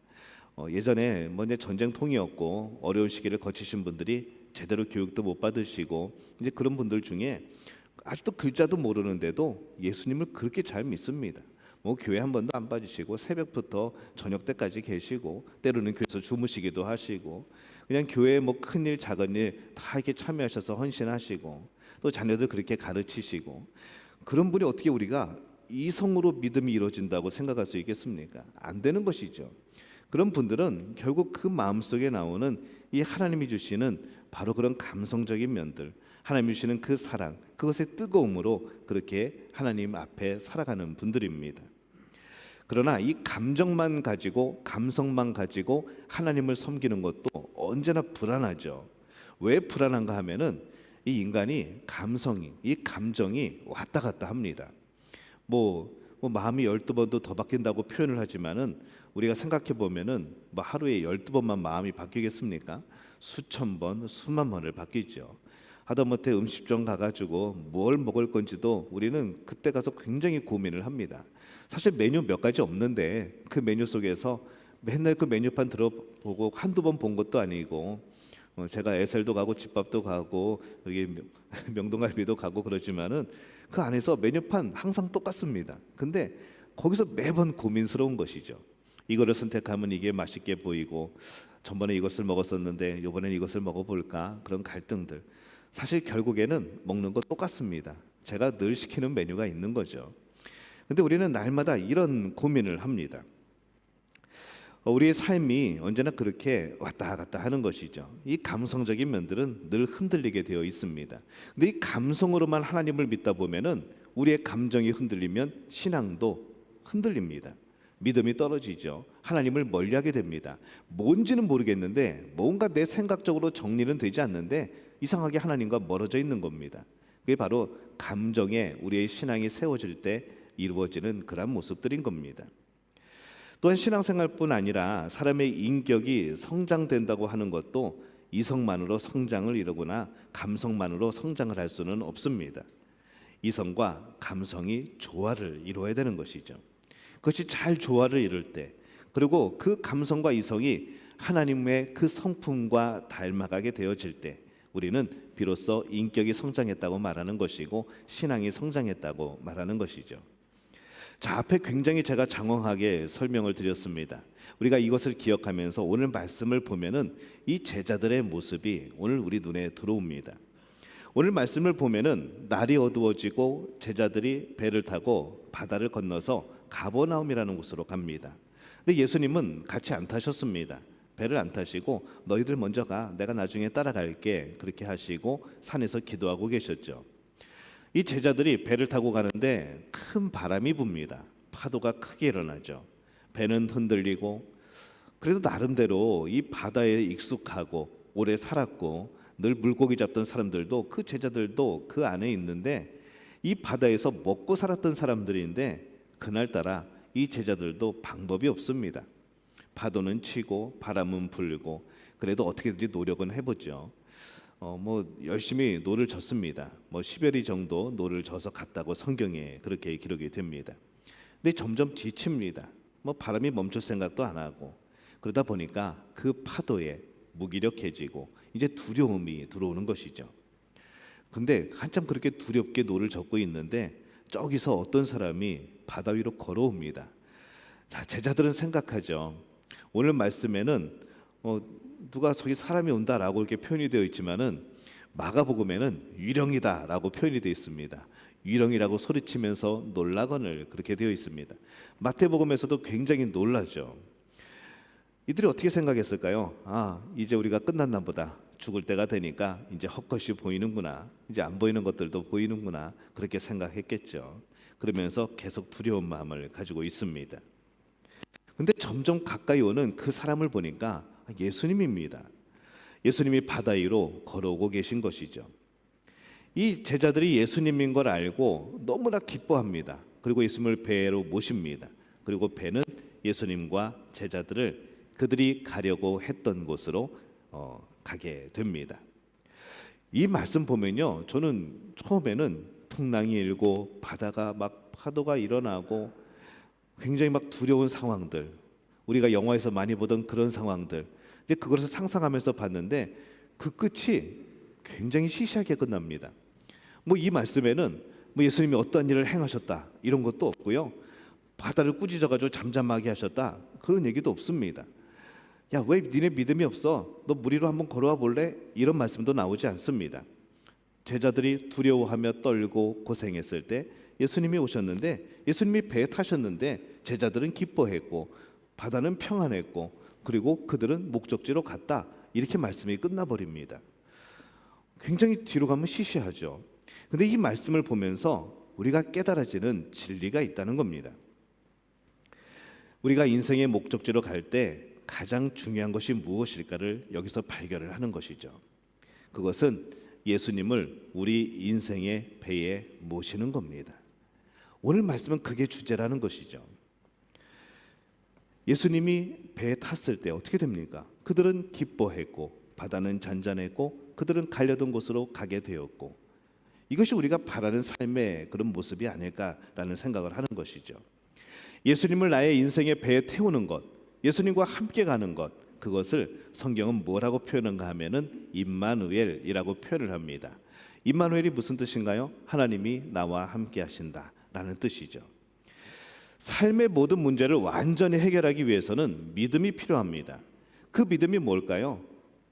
예전에 이제 전쟁통이었고 어려운 시기를 거치신 분들이 제대로 교육도 못 받으시고 이제 그런 분들 중에 아직도 글자도 모르는데도 예수님을 그렇게 잘 믿습니다. 교회 한 번도 안 빠지시고 새벽부터 저녁 때까지 계시고 때로는 교회에서 주무시기도 하시고 그냥 교회에 큰일 작은 일 다 이렇게 참여하셔서 헌신하시고 또 자녀들 그렇게 가르치시고 그런 분이 어떻게 우리가 이성으로 믿음이 이루어진다고 생각할 수 있겠습니까? 안 되는 것이죠. 그런 분들은 결국 그 마음속에 나오는 이 하나님이 주시는 바로 그런 감성적인 면들, 하나님이 주시는 그 사랑, 그것의 뜨거움으로 그렇게 하나님 앞에 살아가는 분들입니다. 그러나 이 감정만 가지고 감성만 가지고 하나님을 섬기는 것도 언제나 불안하죠. 왜 불안한가 하면은 이 인간이 감성이, 이 감정이 왔다 갔다 합니다. 마음이 12번도 더 바뀐다고 표현을 하지만은 우리가 생각해 보면은 하루에 12번만 마음이 바뀌겠습니까? 수천 번, 수만 번을 바뀌죠. 하다못해 음식점 가가지고 뭘 먹을 건지도 우리는 그때 가서 굉장히 고민을 합니다. 사실 메뉴 몇 가지 없는데 그 메뉴 속에서 맨날 그 메뉴판 들어보고 한두 번 본 것도 아니고 제가 에셀도 가고 집밥도 가고 여기 명동갈비도 가고 그러지만은 그 안에서 메뉴판 항상 똑같습니다. 근데 거기서 매번 고민스러운 것이죠. 이거를 선택하면 이게 맛있게 보이고 전번에 이것을 먹었었는데 이번엔 이것을 먹어볼까, 그런 갈등들. 사실 결국에는 먹는 거 똑같습니다. 제가 늘 시키는 메뉴가 있는 거죠. 근데 우리는 날마다 이런 고민을 합니다. 우리의 삶이 언제나 그렇게 왔다 갔다 하는 것이죠. 이 감성적인 면들은 늘 흔들리게 되어 있습니다. 근데 이 감성으로만 하나님을 믿다 보면은 우리의 감정이 흔들리면 신앙도 흔들립니다. 믿음이 떨어지죠. 하나님을 멀리하게 됩니다. 뭔지는 모르겠는데 뭔가 내 생각적으로 정리는 되지 않는데 이상하게 하나님과 멀어져 있는 겁니다. 그게 바로 감정에 우리의 신앙이 세워질 때 이루어지는 그런 모습들인 겁니다. 또한 신앙생활뿐 아니라 사람의 인격이 성장된다고 하는 것도 이성만으로 성장을 이루거나 감성만으로 성장을 할 수는 없습니다. 이성과 감성이 조화를 이루어야 되는 것이죠. 그것이 잘 조화를 이룰 때, 그리고 그 감성과 이성이 하나님의 그 성품과 닮아가게 되어질 때 우리는 비로소 인격이 성장했다고 말하는 것이고 신앙이 성장했다고 말하는 것이죠. 자, 앞에 굉장히 제가 장황하게 설명을 드렸습니다. 우리가 이것을 기억하면서 오늘 말씀을 보면은 이 제자들의 모습이 오늘 우리 눈에 들어옵니다. 오늘 말씀을 보면은 날이 어두워지고 제자들이 배를 타고 바다를 건너서 가버나움이라는 곳으로 갑니다. 근데 예수님은 같이 안 타셨습니다. 배를 안 타시고 너희들 먼저 가, 내가 나중에 따라갈게, 그렇게 하시고 산에서 기도하고 계셨죠. 이 제자들이 배를 타고 가는데 큰 바람이 붑니다. 파도가 크게 일어나죠. 배는 흔들리고, 그래도 나름대로 이 바다에 익숙하고 오래 살았고 늘 물고기 잡던 사람들도, 그 제자들도 그 안에 있는데, 이 바다에서 먹고 살았던 사람들인데 그날따라 이 제자들도 방법이 없습니다. 파도는 치고 바람은 불고, 그래도 어떻게든지 노력은 해보죠. 열심히 노를 젓습니다. 10여리 정도 노를 져서 갔다고 성경에 그렇게 기록이 됩니다. 근데 점점 지칩니다. 바람이 멈출 생각도 안 하고, 그러다 보니까 그 파도에 무기력해지고 이제 두려움이 들어오는 것이죠. 근데 한참 그렇게 두렵게 노를 젓고 있는데 저기서 어떤 사람이 바다 위로 걸어옵니다. 자, 제자들은 생각하죠. 오늘 말씀에는 누가 저기 사람이 온다라고 이렇게 표현이 되어 있지만은 마가복음에는 유령이다라고 표현이 되어 있습니다. 유령이라고 소리치면서 놀라거늘 그렇게 되어 있습니다. 마태복음에서도 굉장히 놀라죠. 이들이 어떻게 생각했을까요? 이제 우리가 끝났나 보다. 죽을 때가 되니까 이제 헛것이 보이는구나. 이제 안 보이는 것들도 보이는구나. 그렇게 생각했겠죠. 그러면서 계속 두려운 마음을 가지고 있습니다. 근데 점점 가까이 오는 그 사람을 보니까 예수님입니다. 예수님이 바다 위로 걸어오고 계신 것이죠. 이 제자들이 예수님인 걸 알고 너무나 기뻐합니다. 그리고 예수님을 배로 모십니다. 그리고 배는 예수님과 제자들을 그들이 가려고 했던 곳으로 가게 됩니다. 이 말씀 보면요, 저는 처음에는 풍랑이 일고 바다가 막 파도가 일어나고 굉장히 막 두려운 상황들, 우리가 영화에서 많이 보던 그런 상황들, 근데 그것을 상상하면서 봤는데 그 끝이 굉장히 시시하게 끝납니다. 이 말씀에는 예수님이 어떤 일을 행하셨다 이런 것도 없고요, 바다를 꾸짖어가지고 잠잠하게 하셨다 그런 얘기도 없습니다. 야, 왜 니네 믿음이 없어? 너 물 위로 한번 걸어와 볼래? 이런 말씀도 나오지 않습니다. 제자들이 두려워하며 떨고 고생했을 때 예수님이 오셨는데, 예수님이 배에 타셨는데 제자들은 기뻐했고 바다는 평안했고, 그리고 그들은 목적지로 갔다. 이렇게 말씀이 끝나버립니다. 굉장히 뒤로 가면 시시하죠. 근데 이 말씀을 보면서 우리가 깨달아지는 진리가 있다는 겁니다. 우리가 인생의 목적지로 갈 때 가장 중요한 것이 무엇일까를 여기서 발견을 하는 것이죠. 그것은 예수님을 우리 인생의 배에 모시는 겁니다. 오늘 말씀은 그게 주제라는 것이죠. 예수님이 배에 탔을 때 어떻게 됩니까? 그들은 기뻐했고 바다는 잔잔했고 그들은 가려던 곳으로 가게 되었고, 이것이 우리가 바라는 삶의 그런 모습이 아닐까라는 생각을 하는 것이죠. 예수님을 나의 인생의 배에 태우는 것, 예수님과 함께 가는 것, 그것을 성경은 뭐라고 표현한가 하면은 임마누엘이라고 표현을 합니다. 임마누엘이 무슨 뜻인가요? 하나님이 나와 함께 하신다라는 뜻이죠. 삶의 모든 문제를 완전히 해결하기 위해서는 믿음이 필요합니다. 그 믿음이 뭘까요?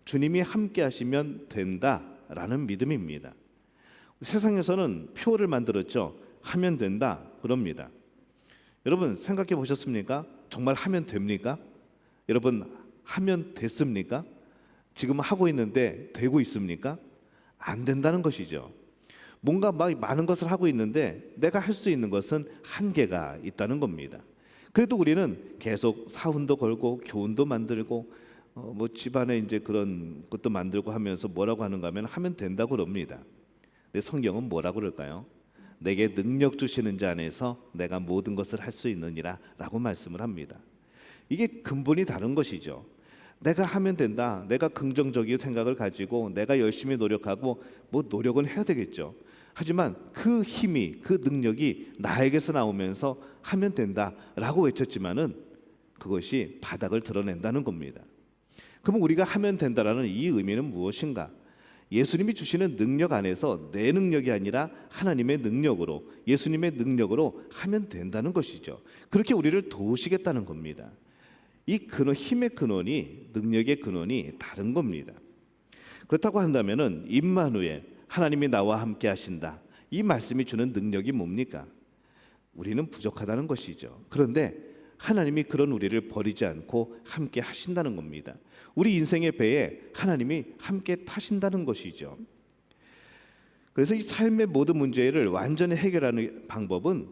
주님이 함께 하시면 된다라는 믿음입니다. 세상에서는 표를 만들었죠. 하면 된다 그럽니다. 여러분 생각해 보셨습니까? 정말 하면 됩니까? 여러분 하면 됐습니까? 지금 하고 있는데 되고 있습니까? 안 된다는 것이죠. 뭔가 막 많은 것을 하고 있는데 내가 할 수 있는 것은 한계가 있다는 겁니다. 그래도 우리는 계속 사훈도 걸고 교훈도 만들고 집안에 이제 그런 것도 만들고 하면서 뭐라고 하는가 하면 하면 된다고 그럽니다. 근데 성경은 뭐라고 그럴까요? 내게 능력 주시는 자 안에서 내가 모든 것을 할 수 있느니라 라고 말씀을 합니다. 이게 근본이 다른 것이죠. 내가 하면 된다, 내가 긍정적인 생각을 가지고 내가 열심히 노력하고 노력은 해야 되겠죠. 하지만 그 힘이, 그 능력이 나에게서 나오면서 하면 된다라고 외쳤지만은 그것이 바닥을 드러낸다는 겁니다. 그럼 우리가 하면 된다라는 이 의미는 무엇인가? 예수님이 주시는 능력 안에서 내 능력이 아니라 하나님의 능력으로, 예수님의 능력으로 하면 된다는 것이죠. 그렇게 우리를 도우시겠다는 겁니다. 이 근원, 힘의 근원이, 능력의 근원이 다른 겁니다. 그렇다고 한다면은 임마누엘, 하나님이 나와 함께 하신다, 이 말씀이 주는 능력이 뭡니까? 우리는 부족하다는 것이죠. 그런데 하나님이 그런 우리를 버리지 않고 함께 하신다는 겁니다. 우리 인생의 배에 하나님이 함께 타신다는 것이죠. 그래서 이 삶의 모든 문제를 완전히 해결하는 방법은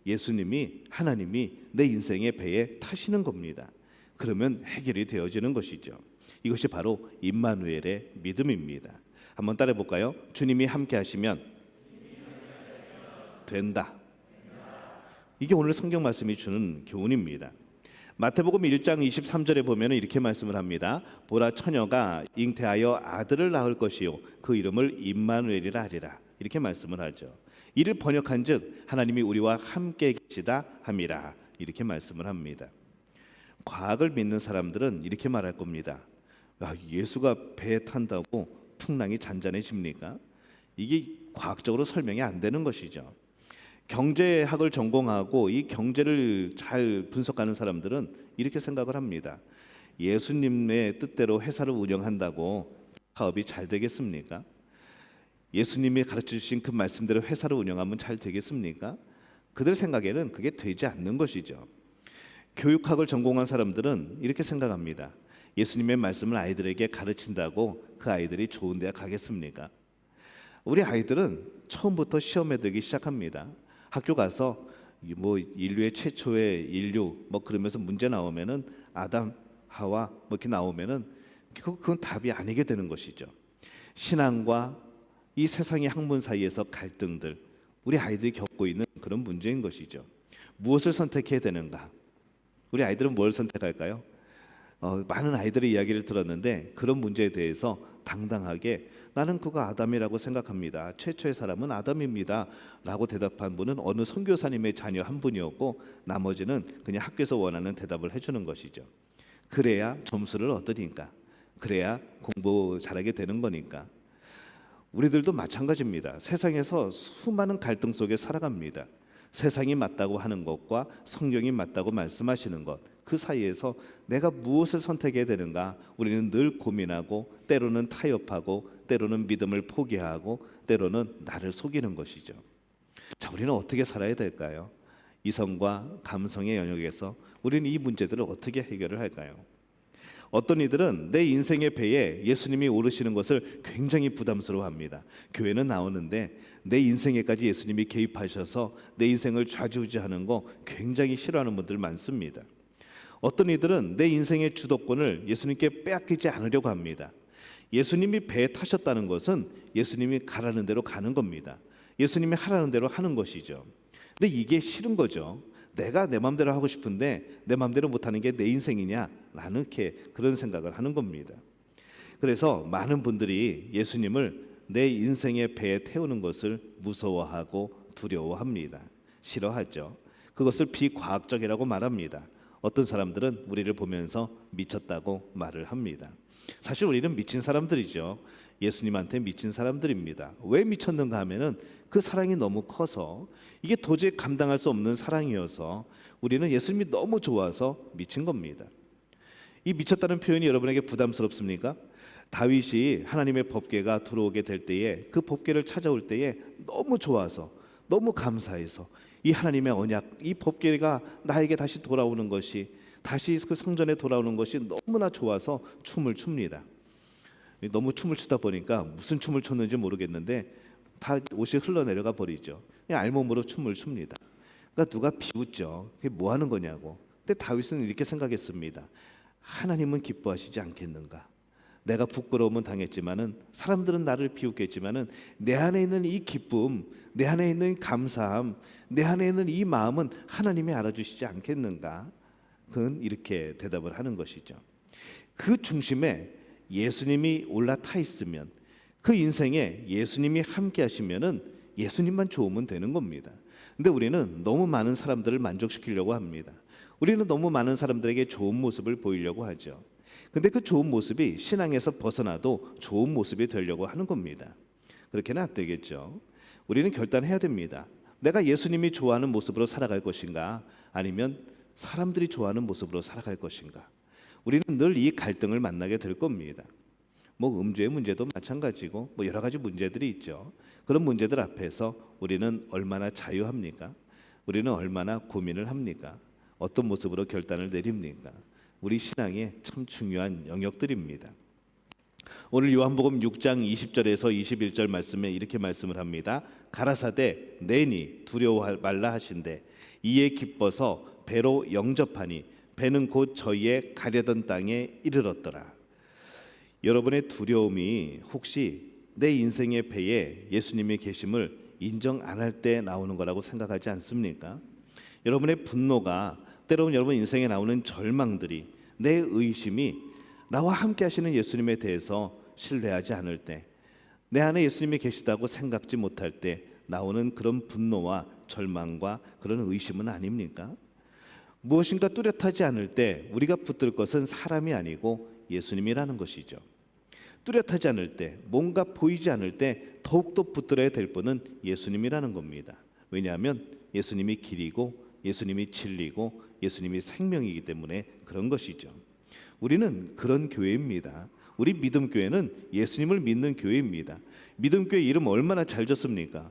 예수님이, 하나님이 내 인생의 배에 타시는 겁니다. 그러면 해결이 되어지는 것이죠. 이것이 바로 임마누엘의 믿음입니다. 한번 따라해 볼까요? 주님이 함께 하시면 된다. 이게 오늘 성경 말씀이 주는 교훈입니다. 마태복음 1장 23절에 보면 이렇게 말씀을 합니다. 보라, 처녀가 잉태하여 아들을 낳을 것이요 그 이름을 임마누엘이라 하리라. 이렇게 말씀을 하죠. 이를 번역한즉 하나님이 우리와 함께 계시다 함이라. 이렇게 말씀을 합니다. 과학을 믿는 사람들은 이렇게 말할 겁니다. 예수가 배에 탄다고 풍랑이 잔잔해집니까? 이게 과학적으로 설명이 안 되는 것이죠. 경제학을 전공하고 이 경제를 잘 분석하는 사람들은 이렇게 생각을 합니다. 예수님의 뜻대로 회사를 운영한다고 사업이 잘 되겠습니까? 예수님이 가르쳐 주신 그 말씀대로 회사를 운영하면 잘 되겠습니까? 그들 생각에는 그게 되지 않는 것이죠. 교육학을 전공한 사람들은 이렇게 생각합니다. 예수님의 말씀을 아이들에게 가르친다고 그 아이들이 좋은 데 가겠습니까? 우리 아이들은 처음부터 시험에 들기 시작합니다. 학교 가서 뭐 인류의 최초의 인류 뭐 그러면서 문제 나오면은 아담, 하와 뭐 이렇게 나오면은 그건 답이 아니게 되는 것이죠. 신앙과 이 세상의 학문 사이에서 갈등들, 우리 아이들이 겪고 있는 그런 문제인 것이죠. 무엇을 선택해야 되는가? 우리 아이들은 뭘 선택할까요? 많은 아이들의 이야기를 들었는데 그런 문제에 대해서 당당하게 나는 그거 아담이라고 생각합니다. 최초의 사람은 아담입니다 라고 대답한 분은 어느 선교사님의 자녀 한 분이었고 나머지는 그냥 학교에서 원하는 대답을 해주는 것이죠. 그래야 점수를 얻으니까, 그래야 공부 잘하게 되는 거니까. 우리들도 마찬가지입니다. 세상에서 수많은 갈등 속에 살아갑니다. 세상이 맞다고 하는 것과 성경이 맞다고 말씀하시는 것, 그 사이에서 내가 무엇을 선택해야 되는가 우리는 늘 고민하고 때로는 타협하고 때로는 믿음을 포기하고 때로는 나를 속이는 것이죠. 자, 우리는 어떻게 살아야 될까요? 이성과 감성의 영역에서 우리는 이 문제들을 어떻게 해결을 할까요? 어떤 이들은 내 인생의 배에 예수님이 오르시는 것을 굉장히 부담스러워합니다. 교회는 나오는데 내 인생에까지 예수님이 개입하셔서 내 인생을 좌지우지하는 거 굉장히 싫어하는 분들 많습니다. 어떤 이들은 내 인생의 주도권을 예수님께 빼앗기지 않으려고 합니다. 예수님이 배에 타셨다는 것은 예수님이 가라는 대로 가는 겁니다. 예수님이 하라는 대로 하는 것이죠. 근데 이게 싫은 거죠. 내가 내 마음대로 하고 싶은데 내 마음대로 못하는 게 내 인생이냐라는 그런 생각을 하는 겁니다. 그래서 많은 분들이 예수님을 내 인생의 배에 태우는 것을 무서워하고 두려워합니다. 싫어하죠. 그것을 비과학적이라고 말합니다. 어떤 사람들은 우리를 보면서 미쳤다고 말을 합니다. 사실 우리는 미친 사람들이죠. 예수님한테 미친 사람들입니다. 왜 미쳤는가 하면은 그 사랑이 너무 커서 이게 도저히 감당할 수 없는 사랑이어서 우리는 예수님이 너무 좋아서 미친 겁니다. 이 미쳤다는 표현이 여러분에게 부담스럽습니까? 다윗이 하나님의 법궤가 들어오게 될 때에 그 법궤를 찾아올 때에 너무 좋아서 너무 감사해서 이 하나님의 언약, 이 법궤가 나에게 다시 돌아오는 것이 다시 그 성전에 돌아오는 것이 너무나 좋아서 춤을 춥니다. 너무 춤을 추다 보니까 무슨 춤을 췄는지 모르겠는데 다 옷이 흘러내려가 버리죠. 그냥 알몸으로 춤을 춥니다. 그러니까 누가 비웃죠. 그게 뭐 하는 거냐고. 근데 다윗은 이렇게 생각했습니다. 하나님은 기뻐하시지 않겠는가? 내가 부끄러움은 당했지만은 사람들은 나를 비웃겠지만은 내 안에 있는 이 기쁨, 내 안에 있는 감사함, 내 안에 있는 이 마음은 하나님이 알아주시지 않겠는가? 그는 이렇게 대답을 하는 것이죠. 그 중심에 예수님이 올라타 있으면, 그 인생에 예수님이 함께 하시면은 예수님만 좋으면 되는 겁니다. 근데 우리는 너무 많은 사람들을 만족시키려고 합니다. 우리는 너무 많은 사람들에게 좋은 모습을 보이려고 하죠. 근데 그 좋은 모습이 신앙에서 벗어나도 좋은 모습이 되려고 하는 겁니다. 그렇게는 안 되겠죠. 우리는 결단해야 됩니다. 내가 예수님이 좋아하는 모습으로 살아갈 것인가, 아니면 사람들이 좋아하는 모습으로 살아갈 것인가. 우리는 늘 이 갈등을 만나게 될 겁니다. 뭐 음주의 문제도 마찬가지고 뭐 여러 가지 문제들이 있죠. 그런 문제들 앞에서 우리는 얼마나 자유합니까? 우리는 얼마나 고민을 합니까? 어떤 모습으로 결단을 내립니까? 우리 신앙의 참 중요한 영역들입니다. 오늘 요한복음 6장 20절에서 21절 말씀에 이렇게 말씀을 합니다. 가라사대 내니 두려워 말라 하신대 이에 기뻐서 배로 영접하니 배는 곧 저희의 가려던 땅에 이르렀더라. 여러분의 두려움이 혹시 내 인생의 배에 예수님이 계심을 인정 안 할 때 나오는 거라고 생각하지 않습니까? 여러분의 분노가 때로는 여러분 인생에 나오는 절망들이 내 의심이 나와 함께 하시는 예수님에 대해서 신뢰하지 않을 때, 내 안에 예수님이 계시다고 생각지 못할 때 나오는 그런 분노와 절망과 그런 의심은 아닙니까? 무엇인가 뚜렷하지 않을 때 우리가 붙들 것은 사람이 아니고 예수님이라는 것이죠. 뚜렷하지 않을 때, 뭔가 보이지 않을 때 더욱더 붙들어야 될 분은 예수님이라는 겁니다. 왜냐하면 예수님이 길이고 예수님이 진리고 예수님이 생명이기 때문에 그런 것이죠. 우리는 그런 교회입니다. 우리 믿음교회는 예수님을 믿는 교회입니다. 믿음교회 이름 얼마나 잘 졌습니까?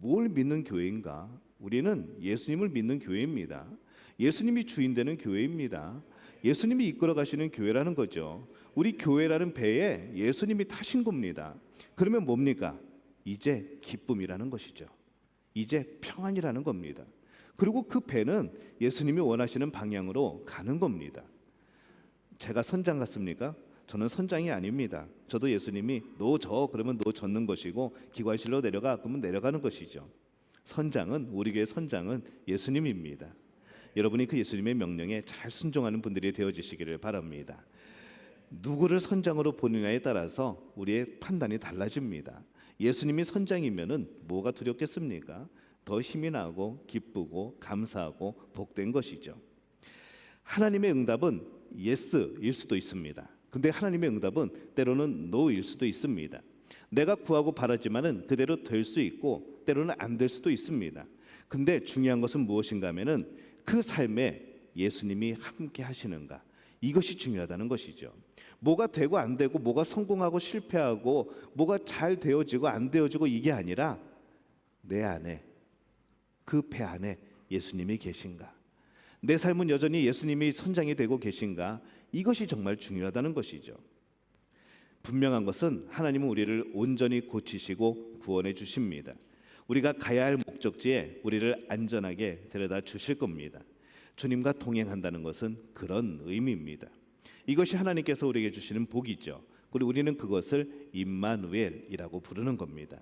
뭘 믿는 교회인가? 우리는 예수님을 믿는 교회입니다. 예수님이 주인 되는 교회입니다. 예수님이 이끌어 가시는 교회라는 거죠. 우리 교회라는 배에 예수님이 타신 겁니다. 그러면 뭡니까? 이제 기쁨이라는 것이죠. 이제 평안이라는 겁니다. 그리고 그 배는 예수님이 원하시는 방향으로 가는 겁니다. 제가 선장 같습니까? 저는 선장이 아닙니다. 저도 예수님이 너 저 그러면 너 젓는 것이고 기관실로 내려가 그러면 내려가는 것이죠. 선장은, 우리 교회 선장은 예수님입니다. 여러분이 그 예수님의 명령에 잘 순종하는 분들이 되어지시기를 바랍니다. 누구를 선장으로 보느냐에 따라서 우리의 판단이 달라집니다. 예수님이 선장이면은 뭐가 두렵겠습니까? 더 힘이 나고 기쁘고 감사하고 복된 것이죠. 하나님의 응답은 예스일 수도 있습니다. 근데 하나님의 응답은 때로는 노일 수도 있습니다. 내가 구하고 바라지만은 그대로 될 수 있고 때로는 안 될 수도 있습니다. 근데 중요한 것은 무엇인가 하면은 그 삶에 예수님이 함께 하시는가, 이것이 중요하다는 것이죠. 뭐가 되고 안 되고, 뭐가 성공하고 실패하고, 뭐가 잘 되어지고 안 되어지고, 이게 아니라 내 안에, 그 배 안에 예수님이 계신가, 내 삶은 여전히 예수님이 선장이 되고 계신가, 이것이 정말 중요하다는 것이죠. 분명한 것은 하나님은 우리를 온전히 고치시고 구원해 주십니다. 우리가 가야 할 목적지에 우리를 안전하게 데려다 주실 겁니다. 주님과 동행한다는 것은 그런 의미입니다. 이것이 하나님께서 우리에게 주시는 복이죠. 그리고 우리는 그것을 임마누엘이라고 부르는 겁니다.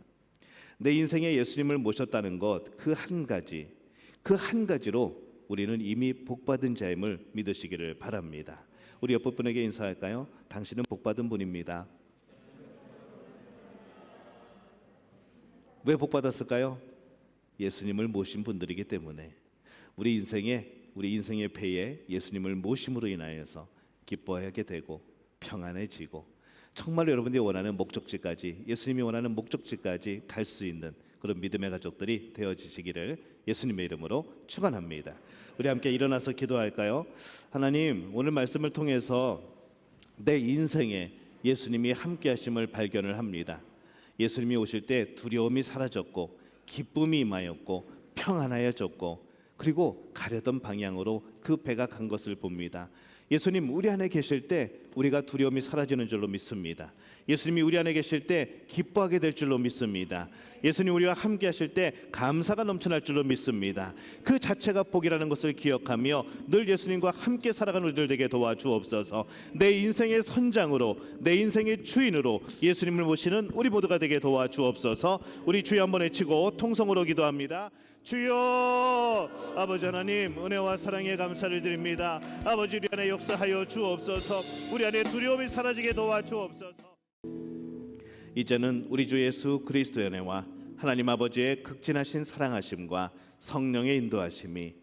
내 인생에 예수님을 모셨다는 것, 그 한 가지로 우리는 이미 복받은 자임을 믿으시기를 바랍니다. 우리 옆 분에게 인사할까요? 당신은 복받은 분입니다. 왜 복받았을까요? 예수님을 모신 분들이기 때문에. 우리 인생의 배에 예수님을 모심으로 인하여서 기뻐하게 되고 평안해지고, 정말로 여러분들이 원하는 목적지까지, 예수님이 원하는 목적지까지 갈 수 있는 그런 믿음의 가족들이 되어지시기를 예수님의 이름으로 축원합니다. 우리 함께 일어나서 기도할까요? 하나님, 오늘 말씀을 통해서 내 인생에 예수님이 함께 하심을 발견을 합니다. 예수님이 오실 때 두려움이 사라졌고 기쁨이 임하였고 평안하여졌고, 그리고 가려던 방향으로 그 배가 간 것을 봅니다. 예수님, 우리 안에 계실 때 우리가 두려움이 사라지는 줄로 믿습니다. 예수님이 우리 안에 계실 때 기뻐하게 될 줄로 믿습니다. 예수님, 우리와 함께 하실 때 감사가 넘쳐날 줄로 믿습니다. 그 자체가 복이라는 것을 기억하며 늘 예수님과 함께 살아가는 우리들 되게 도와주옵소서. 내 인생의 선장으로, 내 인생의 주인으로 예수님을 모시는 우리 모두가 되게 도와주옵소서. 우리 주여 한번 외치고 통성으로 기도합니다. 주여, 아버지 하나님, 은혜와 사랑에 감사를 드립니다. 아버지, 우리 안에 역사하여 주옵소서. 우리 안에 두려움이 사라지게 도와주옵소서. 이제는 우리 주 예수 그리스도의 은혜와 하나님 아버지의 극진하신 사랑하심과 성령의 인도하심이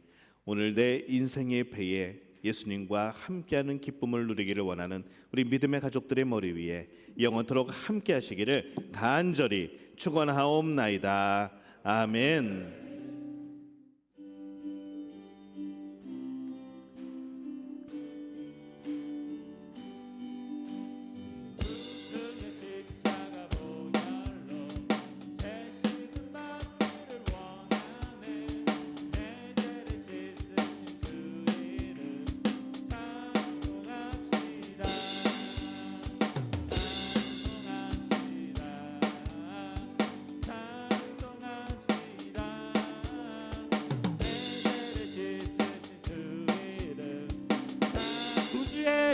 오늘 내 인생의 배에 예수님과 함께하는 기쁨을 누리기를 원하는 우리 믿음의 가족들의 머리 위에 영원토록 함께하시기를 간절히 축원하옵나이다. 아멘.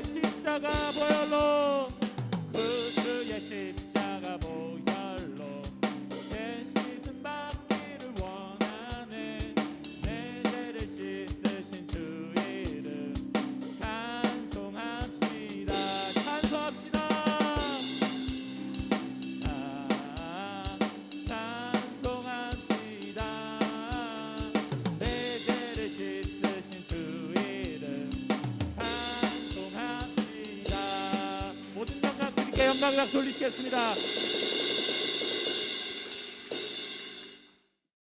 십자가 보혈로 그 주의 십자가 보혈로 내 씻음 받기를 원하네. 내 죄를 씻으신 주 이름 찬송합시다. 찬송합시다. 찬송합시다. 내 죄를 씻으신 주 이름 찬송합시다. 모든 영광 드릴게 영광을 돌리시겠습니다.